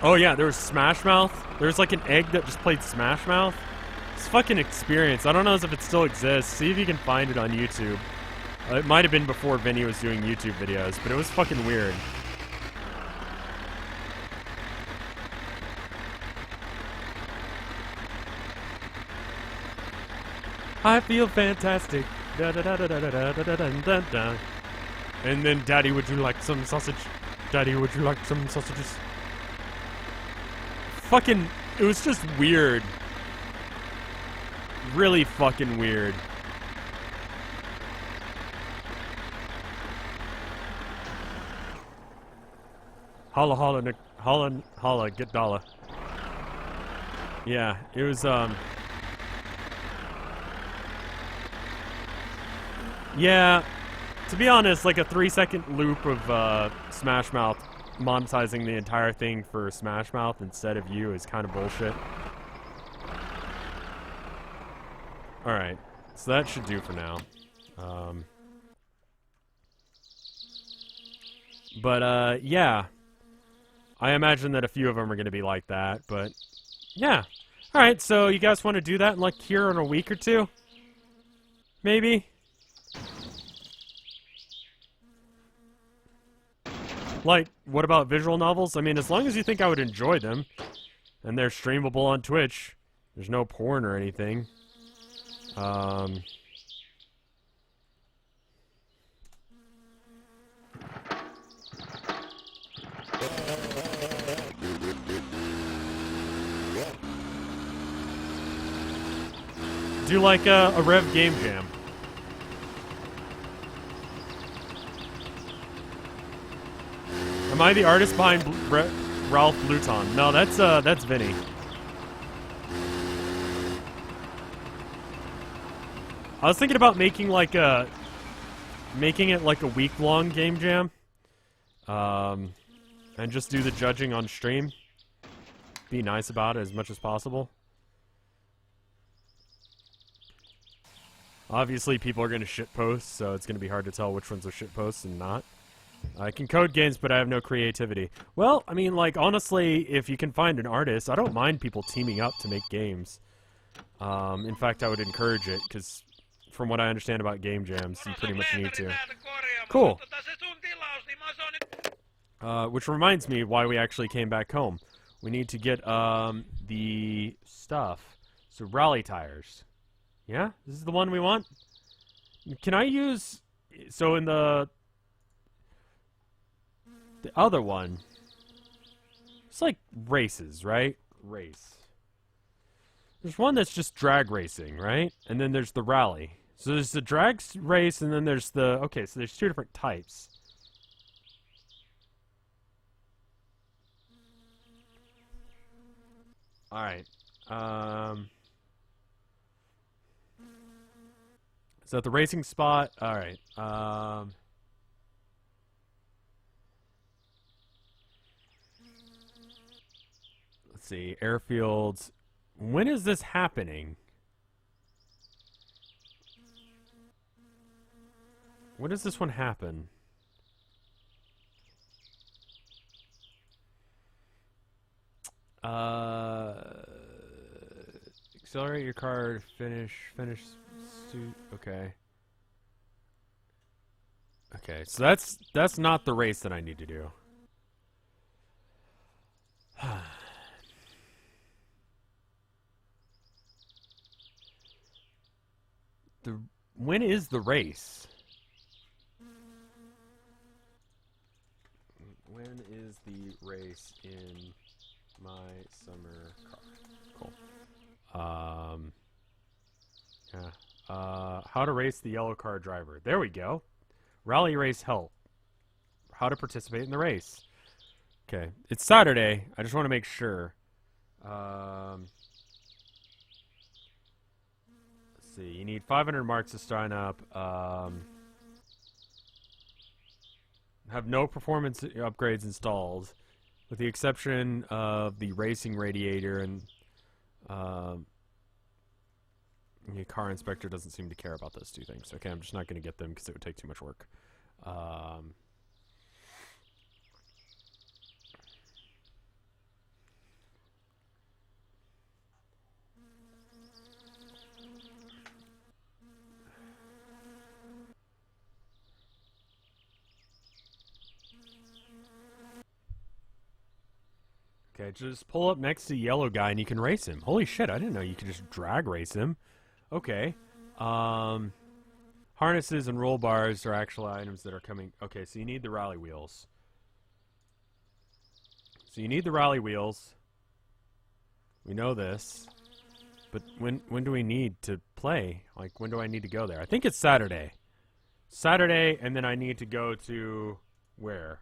Oh yeah, there was Smash Mouth. There's like an egg that just played Smash Mouth. It's fucking experience. I don't know if it still exists. See if you can find it on YouTube. It might have been before Vinny was doing YouTube videos, but it was fucking weird. I feel fantastic. Da da da da da da da da da da. And then, Daddy, would you like some sausage? Daddy, would you like some sausages? Fucking, it was just weird. Really fucking weird. Holla, holla, Nick. Holla, holla, get dollar. Yeah, it was, yeah, to be honest, like a 3-second loop of, Smash Mouth monetizing the entire thing for Smash Mouth instead of you is kind of bullshit. Alright, so that should do for now. Yeah. I imagine that a few of them are going to be like that, but yeah. Alright, so you guys want to do that in like here in a week or two? Maybe? Like, what about visual novels? I mean, as long as you think I would enjoy them, and they're streamable on Twitch, there's no porn or anything. Do like a Rev Game Jam. Am I the artist behind Ralph Bluton? No, that's Vinny. I was thinking about making like making it like a week-long game jam, and just do the judging on stream. Be nice about it as much as possible. Obviously, people are going to shitpost, so it's going to be hard to tell which ones are shitposts and not. I can code games, but I have no creativity. Well, I mean, like, honestly, if you can find an artist, I don't mind people teaming up to make games. In fact, I would encourage it, because from what I understand about game jams, you pretty much need to. Cool. Which reminds me why we actually came back home. We need to get, the stuff. So, rally tires. Yeah? This is the one we want? Can I use... So, in the other one, it's like races, right? Race. There's one that's just drag racing, right? And then there's the rally. So there's the drag race, and then there's the... Okay, so there's two different types. Alright. Is that the racing spot? Alright. see. Airfields. When is this happening? When does this one happen? Accelerate your car to finish suit. Okay. Okay, so that's not the race that I need to do. When is the race? When is the race in my summer car? Cool. Yeah. How to race the yellow car driver. There we go. Rally race help. How to participate in the race. Okay. It's Saturday. I just want to make sure. Let's see. You need 500 marks to sign up. Have no performance upgrades installed, with the exception of the racing radiator, and the car inspector doesn't seem to care about those two things. Okay, I'm just not going to get them because it would take too much work. Okay, just pull up next to the yellow guy and you can race him. Holy shit, I didn't know you could just drag race him. Okay. Harnesses and roll bars are actual items that are coming. Okay, so you need the rally wheels. So you need the rally wheels. We know this. But when do we need to play? Like, when do I need to go there? I think it's Saturday. Saturday, and then I need to go to where?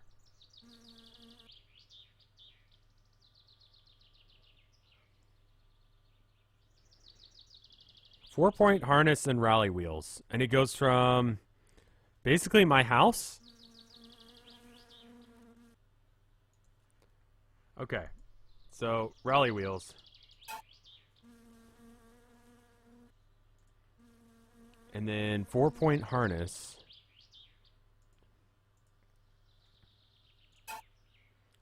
Four-point harness and rally wheels. And it goes from basically my house. Okay. So, rally wheels. And then 4-point harness.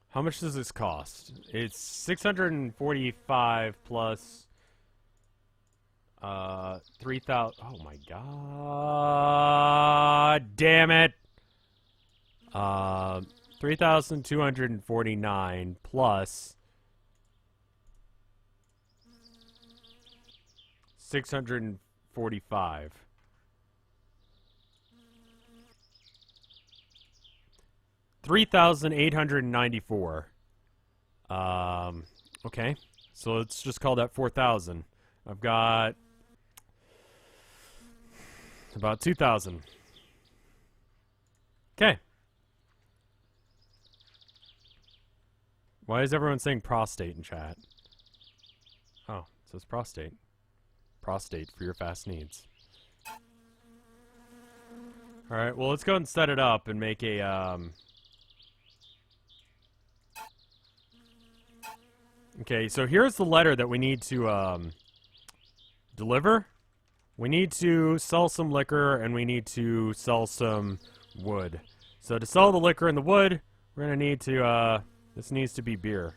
How much does this cost? It's 645 plus 3,000. Oh my god. Damn it. 3,249 plus 645. $3,894. Okay. So let's just call that 4,000. I've got about 2,000. Okay. Why is everyone saying prostate in chat? Oh, it says prostate. Prostate for your fast needs. Alright, well, let's go and set it up and make a, Okay, so here's the letter that we need to, deliver. We need to sell some liquor, and we need to sell some wood. So to sell the liquor and the wood, we're gonna need to, this needs to be beer.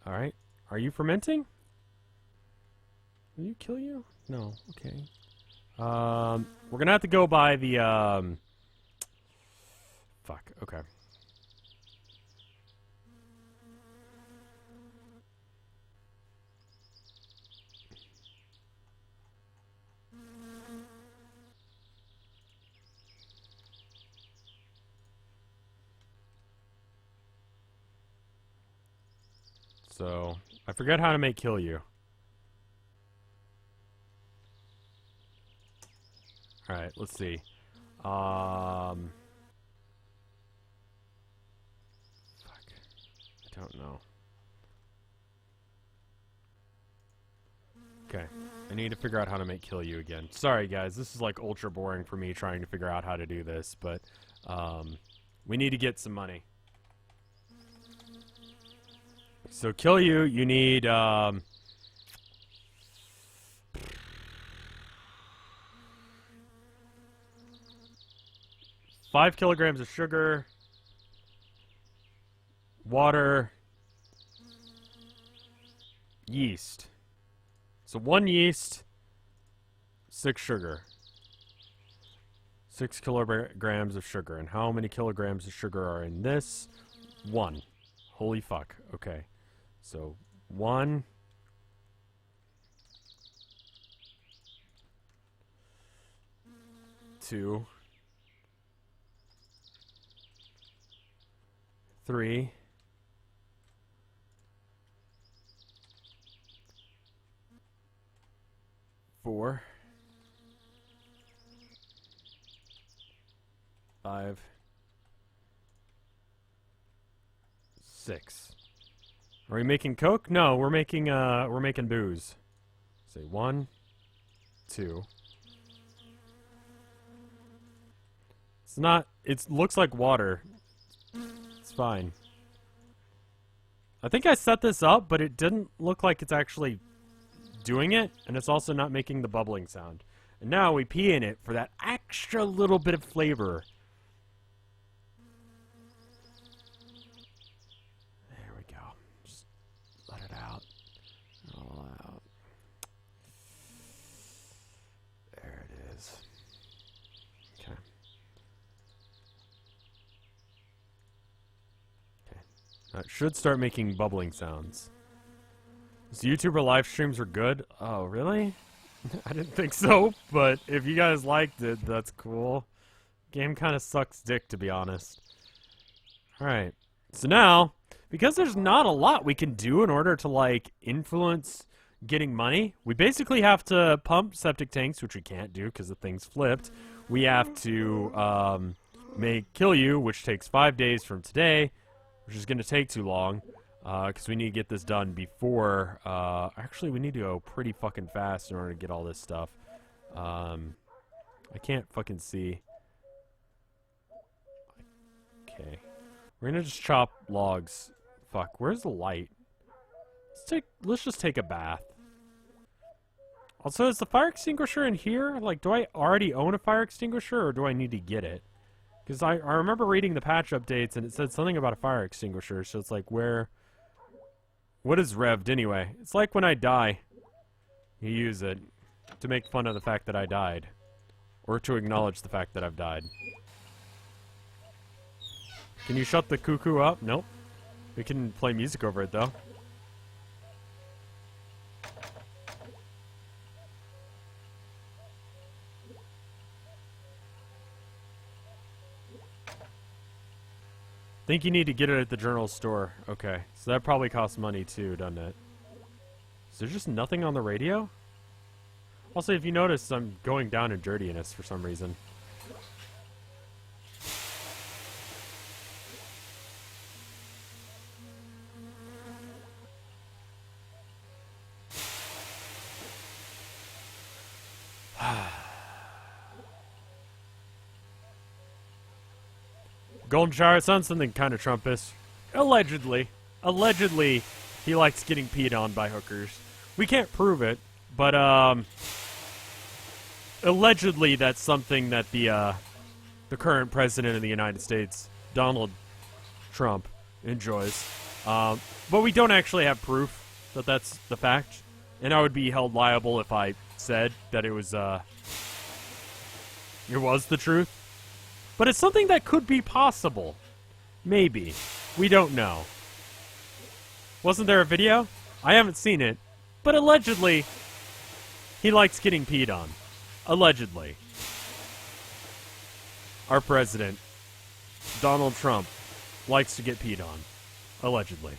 Alright. Are you fermenting? Will you kill you? No. Okay. We're gonna have to go by the, fuck. Okay. So, I forget how to make kill you. Alright, let's see. Fuck. I don't know. Okay. I need to figure out how to make kill you again. Sorry, guys. This is like ultra boring for me trying to figure out how to do this, but we need to get some money. So kill you, you need 5 kilograms of sugar, water, yeast. So 1 yeast, 6 sugar. 6 kilograms of sugar. And how many kilograms of sugar are in this? 1. Holy fuck. Okay. So 1. 2. 3. 4. 5. 6. Are we making Coke? No, we're making booze. Say 1, 2. It's not. It looks like water. It's fine. I think I set this up, but it didn't look like it's actually doing it, and it's also not making the bubbling sound. And now we pee in it for that extra little bit of flavor. There we go. Just let it out. All out. There it is. Okay. Okay. That should start making bubbling sounds. So YouTuber live streams are good? Oh, really? I didn't think so, but if you guys liked it, that's cool. Game kind of sucks dick, to be honest. Alright. So now, because there's not a lot we can do in order to, like, influence getting money, we basically have to pump septic tanks, which we can't do because the thing's flipped. We have to make Kill You, which takes 5 days from today, which is going to take too long. Because we need to get this done before... actually, we need to go pretty fucking fast in order to get all this stuff. I can't fucking see. Okay. We're gonna just chop logs. Fuck, where's the light? Let's just take a bath. Also, is the fire extinguisher in here? Like, do I already own a fire extinguisher, or do I need to get it? Because I remember reading the patch updates, and it said something about a fire extinguisher, so it's like, where... What is revved anyway? It's like when I die. You use it to make fun of the fact that I died. Or to acknowledge the fact that I've died. Can you shut the cuckoo up? Nope. We can play music over it though. Think you need to get it at the journal store. Okay. So that probably costs money too, doesn't it? Is there just nothing on the radio? Also, if you notice, I'm going down in dirtiness for some reason. Golden shower sounds something kind of Trumpish. Allegedly. Allegedly, he likes getting peed on by hookers. We can't prove it, but, allegedly that's something that the current president of the United States, Donald Trump, enjoys. But we don't actually have proof that that's the fact. And I would be held liable if I said that it was the truth. But it's something that could be possible. Maybe. We don't know. Wasn't there a video? I haven't seen it. But allegedly, he likes getting peed on. Allegedly. Our president, Donald Trump, likes to get peed on. Allegedly.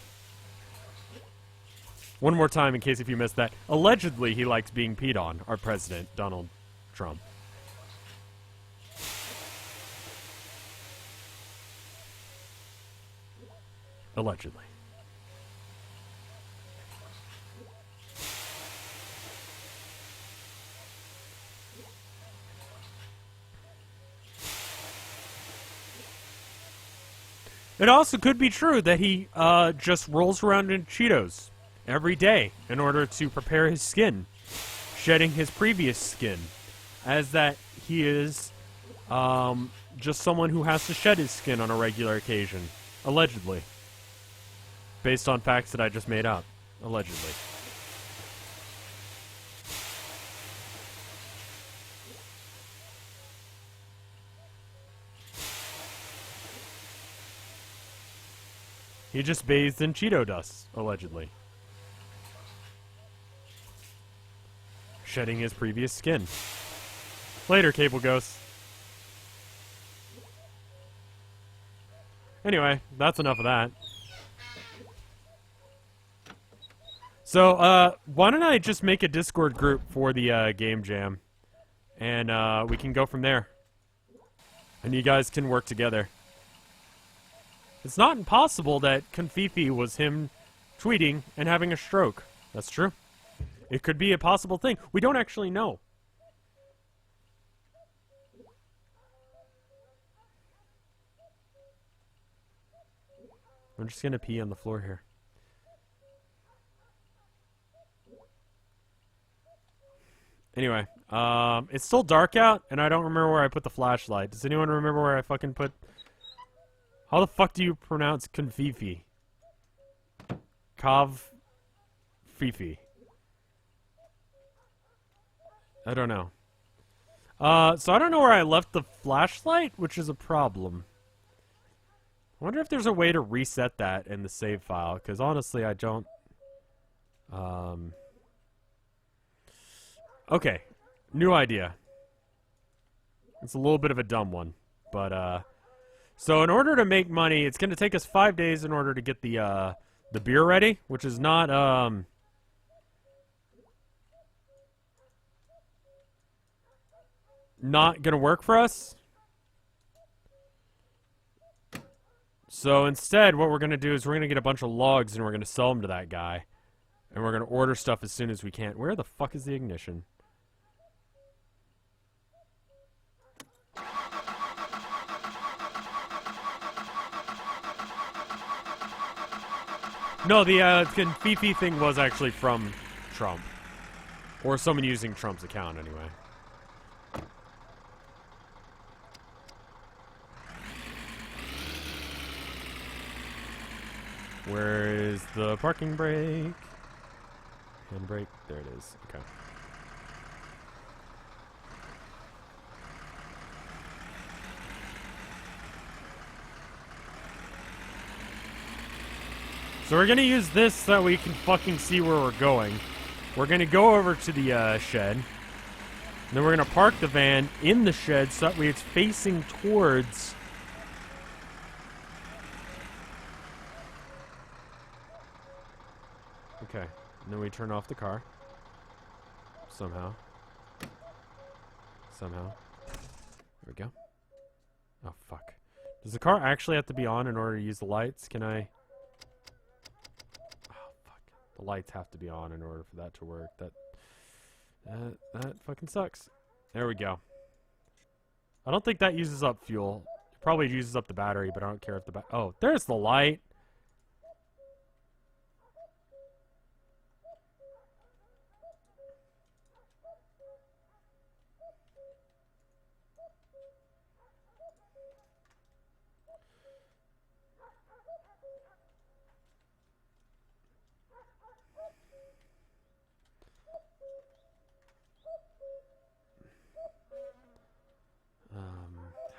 One more time in case if you missed that. Allegedly, he likes being peed on. Our president, Donald Trump. Allegedly. It also could be true that he just rolls around in Cheetos every day in order to prepare his skin, shedding his previous skin, as that he is just someone who has to shed his skin on a regular occasion, allegedly, based on facts that I just made up, allegedly. He just bathed in Cheeto dust, allegedly. Shedding his previous skin. Later, Cable Ghost. Anyway, that's enough of that. So, why don't I just make a Discord group for the Game Jam? And we can go from there. And you guys can work together. It's not impossible that Confifi was him tweeting and having a stroke. That's true. It could be a possible thing. We don't actually know. I'm just gonna pee on the floor here. Anyway, it's still dark out, and I don't remember where I put the flashlight. Does anyone remember where I fucking put... How the fuck do you pronounce Confifi? Fifi. I don't know. So I don't know where I left the flashlight, which is a problem. I wonder if there's a way to reset that in the save file, because honestly, I don't... Okay. New idea. It's a little bit of a dumb one, but, so in order to make money, it's going to take us 5 days in order to get the beer ready, which is not, not going to work for us. So instead, what we're going to do is we're going to get a bunch of logs and we're going to sell them to that guy. And we're going to order stuff as soon as we can. Where the fuck is the ignition? No, the Confifi thing was actually from Trump. Or someone using Trump's account, anyway. Where is the parking brake? Handbrake? There it is. Okay. So we're gonna use this so that we can fucking see where we're going. We're gonna go over to the shed. And then we're gonna park the van in the shed so that way it's facing towards... Okay. And then we turn off the car. Somehow. There we go. Oh, fuck. Does the car actually have to be on in order to use the lights? Can I... The lights have to be on in order for that to work. That fucking sucks. There we go. I don't think that uses up fuel. It probably uses up the battery, but I don't care if the oh, there's the light.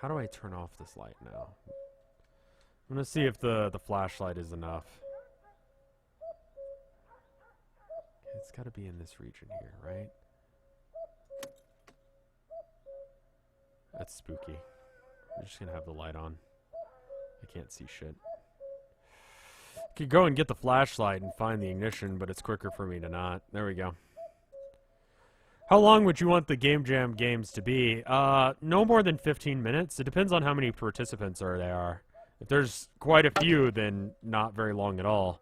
How do I turn off this light now? I'm gonna see if the flashlight is enough. It's gotta be in this region here, right? That's spooky. I'm just gonna have the light on. I can't see shit. I could go and get the flashlight and find the ignition, but it's quicker for me to not. There we go. How long would you want the Game Jam games to be? No more than 15 minutes. It depends on how many participants there are. If there's quite a few, then not very long at all.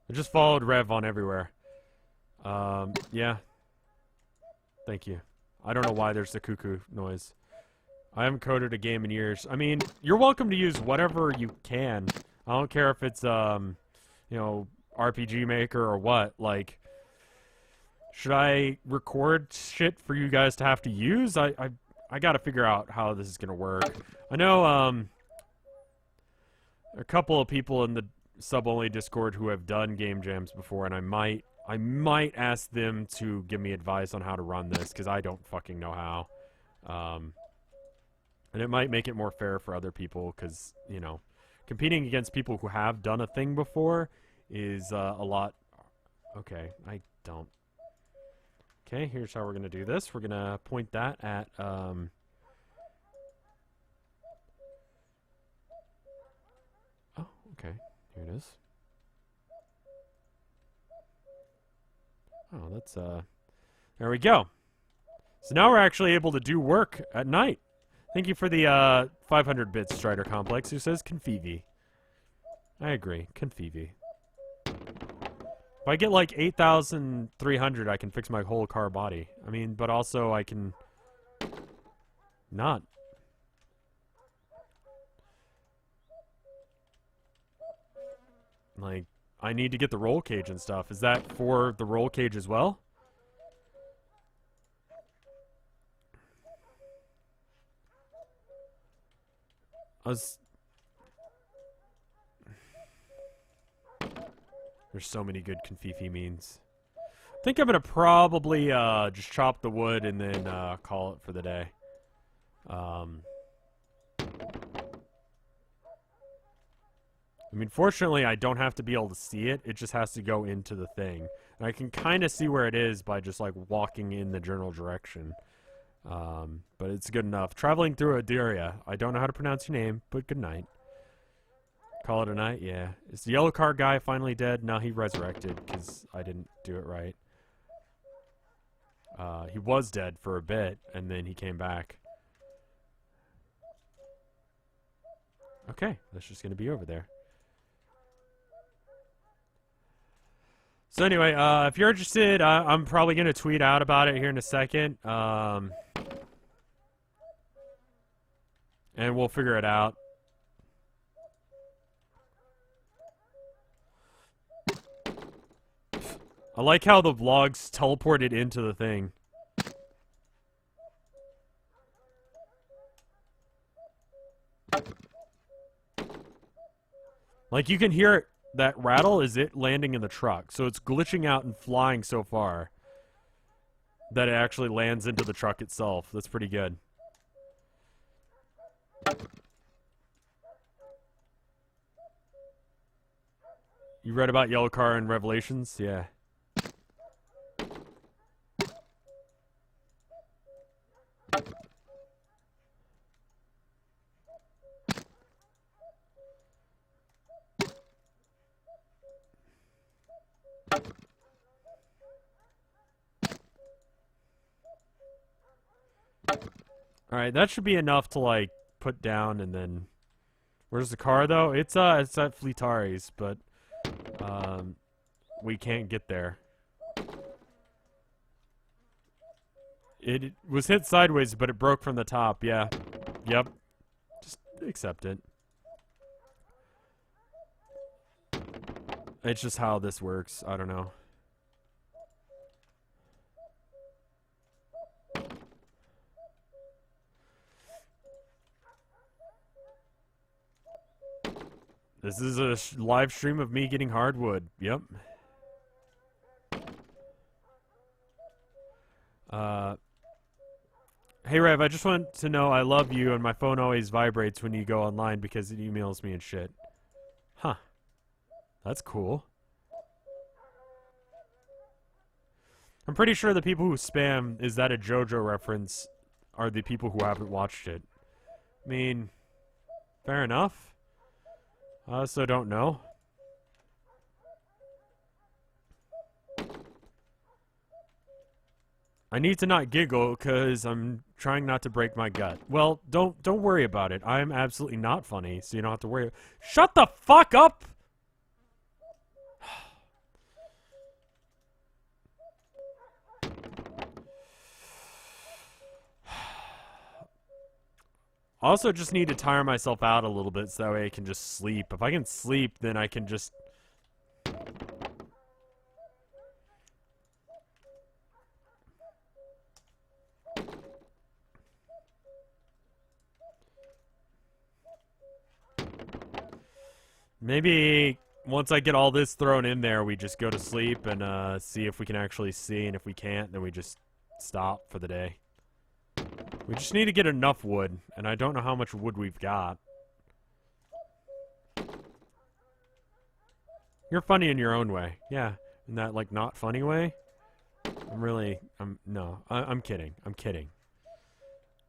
I just followed Rev on everywhere. Yeah. Thank you. I don't know why there's the cuckoo noise. I haven't coded a game in years. I mean, you're welcome to use whatever you can. I don't care if it's, you know, RPG Maker or what. Like, should I record shit for you guys to have to use? I gotta figure out how this is gonna work. I know, a couple of people in the sub-only Discord who have done game jams before, and I might ask them to give me advice on how to run this, because I don't fucking know how. And it might make it more fair for other people, because, you know, competing against people who have done a thing before is a lot... Okay, I don't... Okay, here's how we're going to do this. We're going to point that at... Oh, okay. Here it is. Oh, that's, There we go. So now we're actually able to do work at night. Thank you for the, 500 bits, Strider Complex, who says Confivi. I agree. Confivi. If I get, like, 8,300, I can fix my whole car body. I mean, but also I can... not. Like, I need to get the roll cage and stuff. Is that for the roll cage as well? There's so many good Confifi means. I think I'm gonna probably just chop the wood and then call it for the day. I mean, fortunately, I don't have to be able to see it. It just has to go into the thing. And I can kind of see where it is by just, like, walking in the general direction. But it's good enough. Traveling through Adiria. I don't know how to pronounce your name, but good night. Call it a night? Yeah. Is the yellow car guy finally dead? No, he resurrected because I didn't do it right. He was dead for a bit, and then he came back. Okay, that's just going to be over there. So anyway, if you're interested, I'm probably going to tweet out about it here in a second. And we'll figure it out. I like how the vlogs teleported into the thing. Like, you can hear it. That rattle is it landing in the truck. So it's glitching out and flying so far that it actually lands into the truck itself. That's pretty good. You read about Yellow Car in Revelations? Yeah. Alright, that should be enough to, like, put down and then... Where's the car, though? It's at Fleetari's, but, we can't get there. It was hit sideways, but it broke from the top, yeah. Yep. Just accept it. It's just how this works. I don't know. This is a live stream of me getting hardwood. Yep. Hey Rev, I just want to know I love you and my phone always vibrates when you go online because it emails me and shit. Huh. That's cool. I'm pretty sure the people who spam "Is that a JoJo reference?" are the people who haven't watched it. I mean, fair enough. I also don't know. I need to not giggle because I'm trying not to break my gut. Well, don't worry about it. I'm absolutely not funny, so you don't have to worry. Shut the fuck up! Also, just need to tire myself out a little bit so that way I can just sleep. If I can sleep, then I can just... Maybe once I get all this thrown in there, we just go to sleep and see if we can actually see, and if we can't, then we just stop for the day. We just need to get enough wood, and I don't know how much wood we've got. You're funny in your own way. Yeah, in that, like, not funny way. No, I'm kidding. I'm kidding.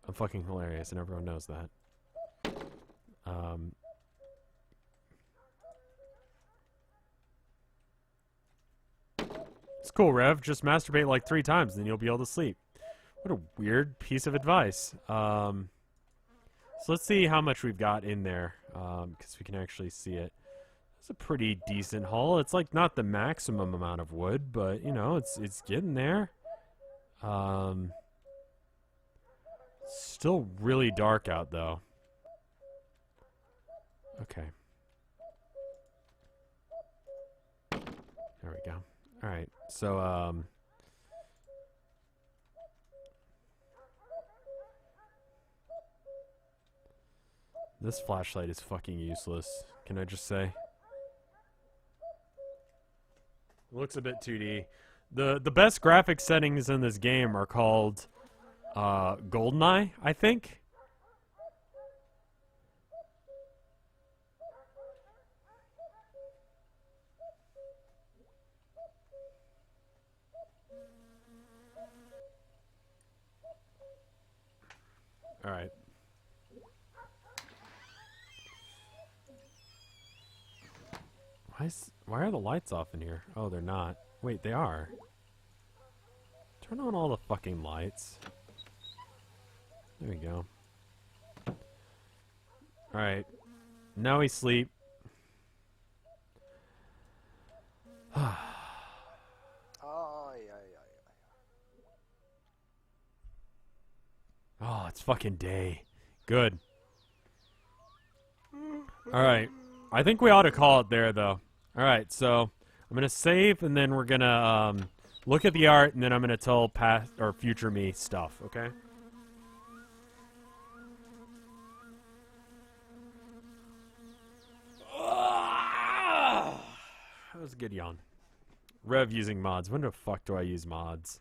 I'm fucking hilarious, and everyone knows that. It's cool, Rev. Just masturbate like 3 times, then you'll be able to sleep. What a weird piece of advice. So let's see how much we've got in there, because we can actually see it. It's a pretty decent haul. It's like not the maximum amount of wood, but you know, it's getting there. Still really dark out though. Okay. There we go. All right. So this flashlight is fucking useless. Can I just say? Looks a bit 2D. The best graphic settings in this game are called GoldenEye, I think. All right. Why are the lights off in here? Oh, they're not. Wait, they are. Turn on all the fucking lights. There we go. Alright. Now we sleep. Oh, it's fucking day. Good. Alright. I think we ought to call it there, though. Alright, so I'm going to save, and then we're going to look at the art, and then I'm going to tell past or future me stuff, okay? That was a good yawn. Rev using mods. When the fuck do I use mods?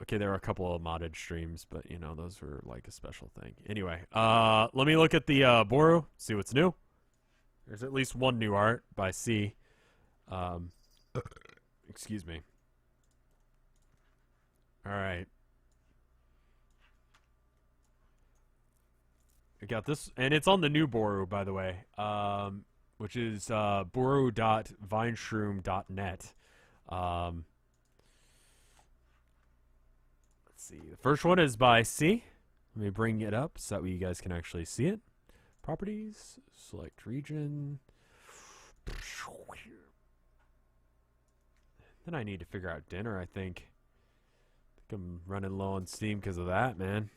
Okay, there are a couple of modded streams, but, you know, those were, like, a special thing. Anyway, let me look at the Boru, see what's new. There's at least one new art by C. Excuse me. Alright. I got this, and it's on the new Boru, by the way, which is boru.vineshroom.net. Let's see. The first one is by C. Let me bring it up so that way you guys can actually see it. Properties, select region. Then I need to figure out dinner, I think. I'm running low on steam because of that, man.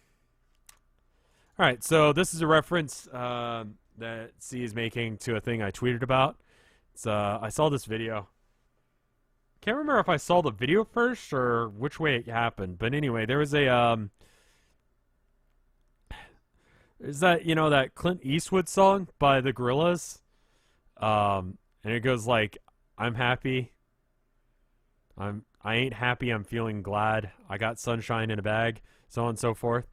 Alright, so this is a reference that C is making to a thing I tweeted about. It's, I saw this video. Can't remember if I saw the video first or which way it happened. But anyway, there was a, is that, you know, that Clint Eastwood song by the Gorillaz? And it goes like, I'm happy. I ain't happy, I'm feeling glad. I got sunshine in a bag, so on and so forth.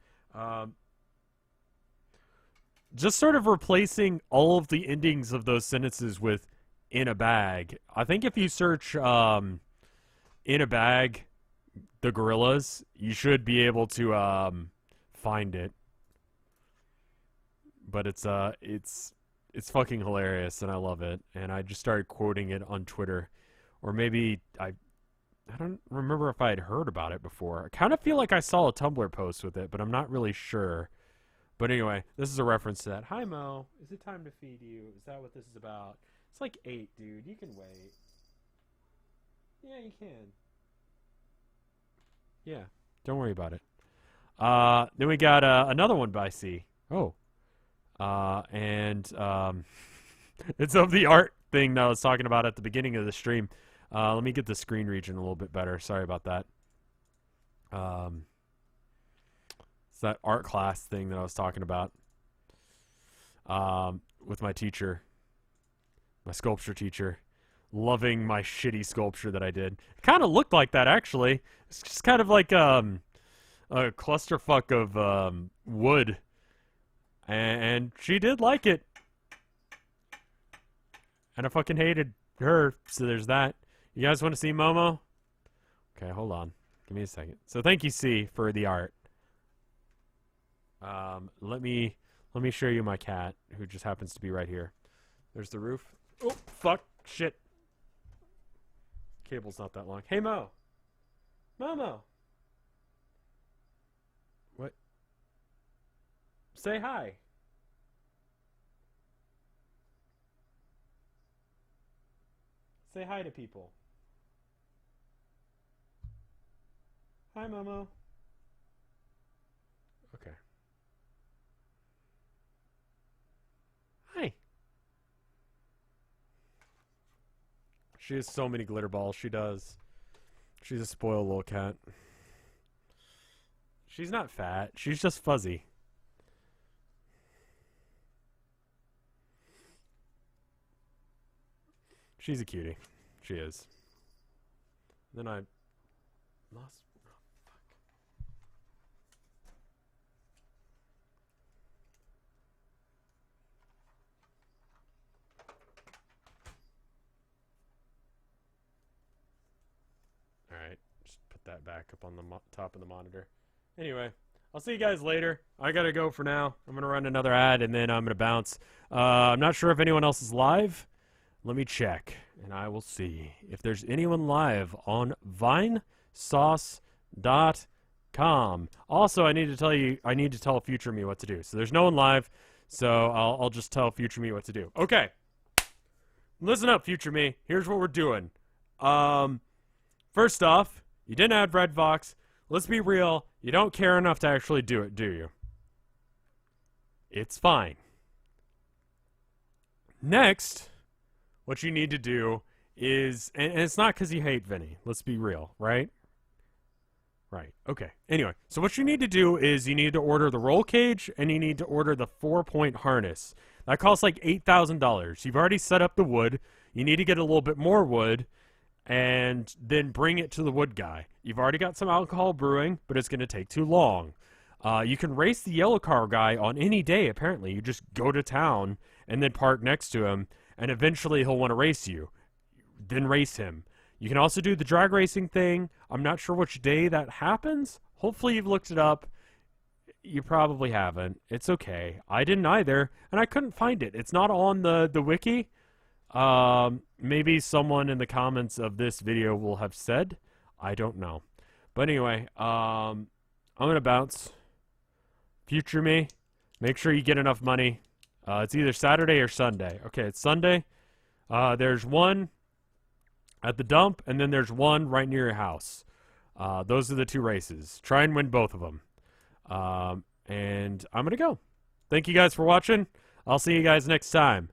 Just sort of replacing all of the endings of those sentences with in a bag. I think if you search in a bag, the Gorillaz, you should be able to find it. But it's fucking hilarious, and I love it. And I just started quoting it on Twitter. Or maybe I don't remember if I had heard about it before. I kind of feel like I saw a Tumblr post with it, but I'm not really sure. But anyway, this is a reference to that. Hi, Mo. Is it time to feed you? Is that what this is about? It's like 8, dude. You can wait. Yeah, you can. Yeah, don't worry about it. Then we got another one by C. Oh, And it's of the art thing that I was talking about at the beginning of the stream. Let me get the screen region a little bit better. Sorry about that. It's that art class thing that I was talking about with my teacher, my sculpture teacher, loving my shitty sculpture that I did. It kind of looked like that, actually. It's just kind of like a clusterfuck of wood, and she did like it. And I fucking hated her, so there's that. You guys want to see Momo? Okay, hold on. Give me a second. So thank you, C, for the art. Let me show you my cat, who just happens to be right here. There's the roof. Oh, fuck. Shit. Cable's not that long. Hey, Mo. Momo. What? Say hi. Say hi to people. Hi, Momo. Okay. Hi. She has so many glitter balls. She does. She's a spoiled little cat. She's not fat. She's just fuzzy. She's a cutie. She is. Then I lost. Oh, fuck. All right, just put that back up on the top of the monitor. Anyway, I'll see you guys later. I gotta go for now. I'm gonna run another ad and then I'm gonna bounce. I'm not sure if anyone else is live. Let me check, and I will see if there's anyone live on Vinesauce.com. Also, I need to tell Future Me what to do. So there's no one live, so I'll just tell Future Me what to do. Okay. Listen up, Future Me. Here's what we're doing. First off, you didn't add RedVox. Let's be real. You don't care enough to actually do it, do you? It's fine. Next, what you need to do is, and it's not because you hate Vinny. Let's be real, right? Right. Okay. Anyway, so what you need to do is you need to order the roll cage and you need to order the 4-point harness. That costs like $8,000. You've already set up the wood. You need to get a little bit more wood and then bring it to the wood guy. You've already got some alcohol brewing, but it's going to take too long. You can race the yellow car guy on any day, apparently. You just go to town and then park next to him, and eventually he'll want to race you. Then race him. You can also do the drag racing thing. I'm not sure which day that happens. Hopefully you've looked it up. You probably haven't. It's okay. I didn't either, and I couldn't find it. It's not on the wiki. Maybe someone in the comments of this video will have said. I don't know. But anyway, I'm going to bounce. Future Me, make sure you get enough money. It's either Saturday or Sunday. Okay, it's Sunday. There's one at the dump, and then there's one right near your house. Those are the two races. Try and win both of them. And I'm going to go. Thank you guys for watching. I'll see you guys next time.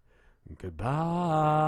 Goodbye.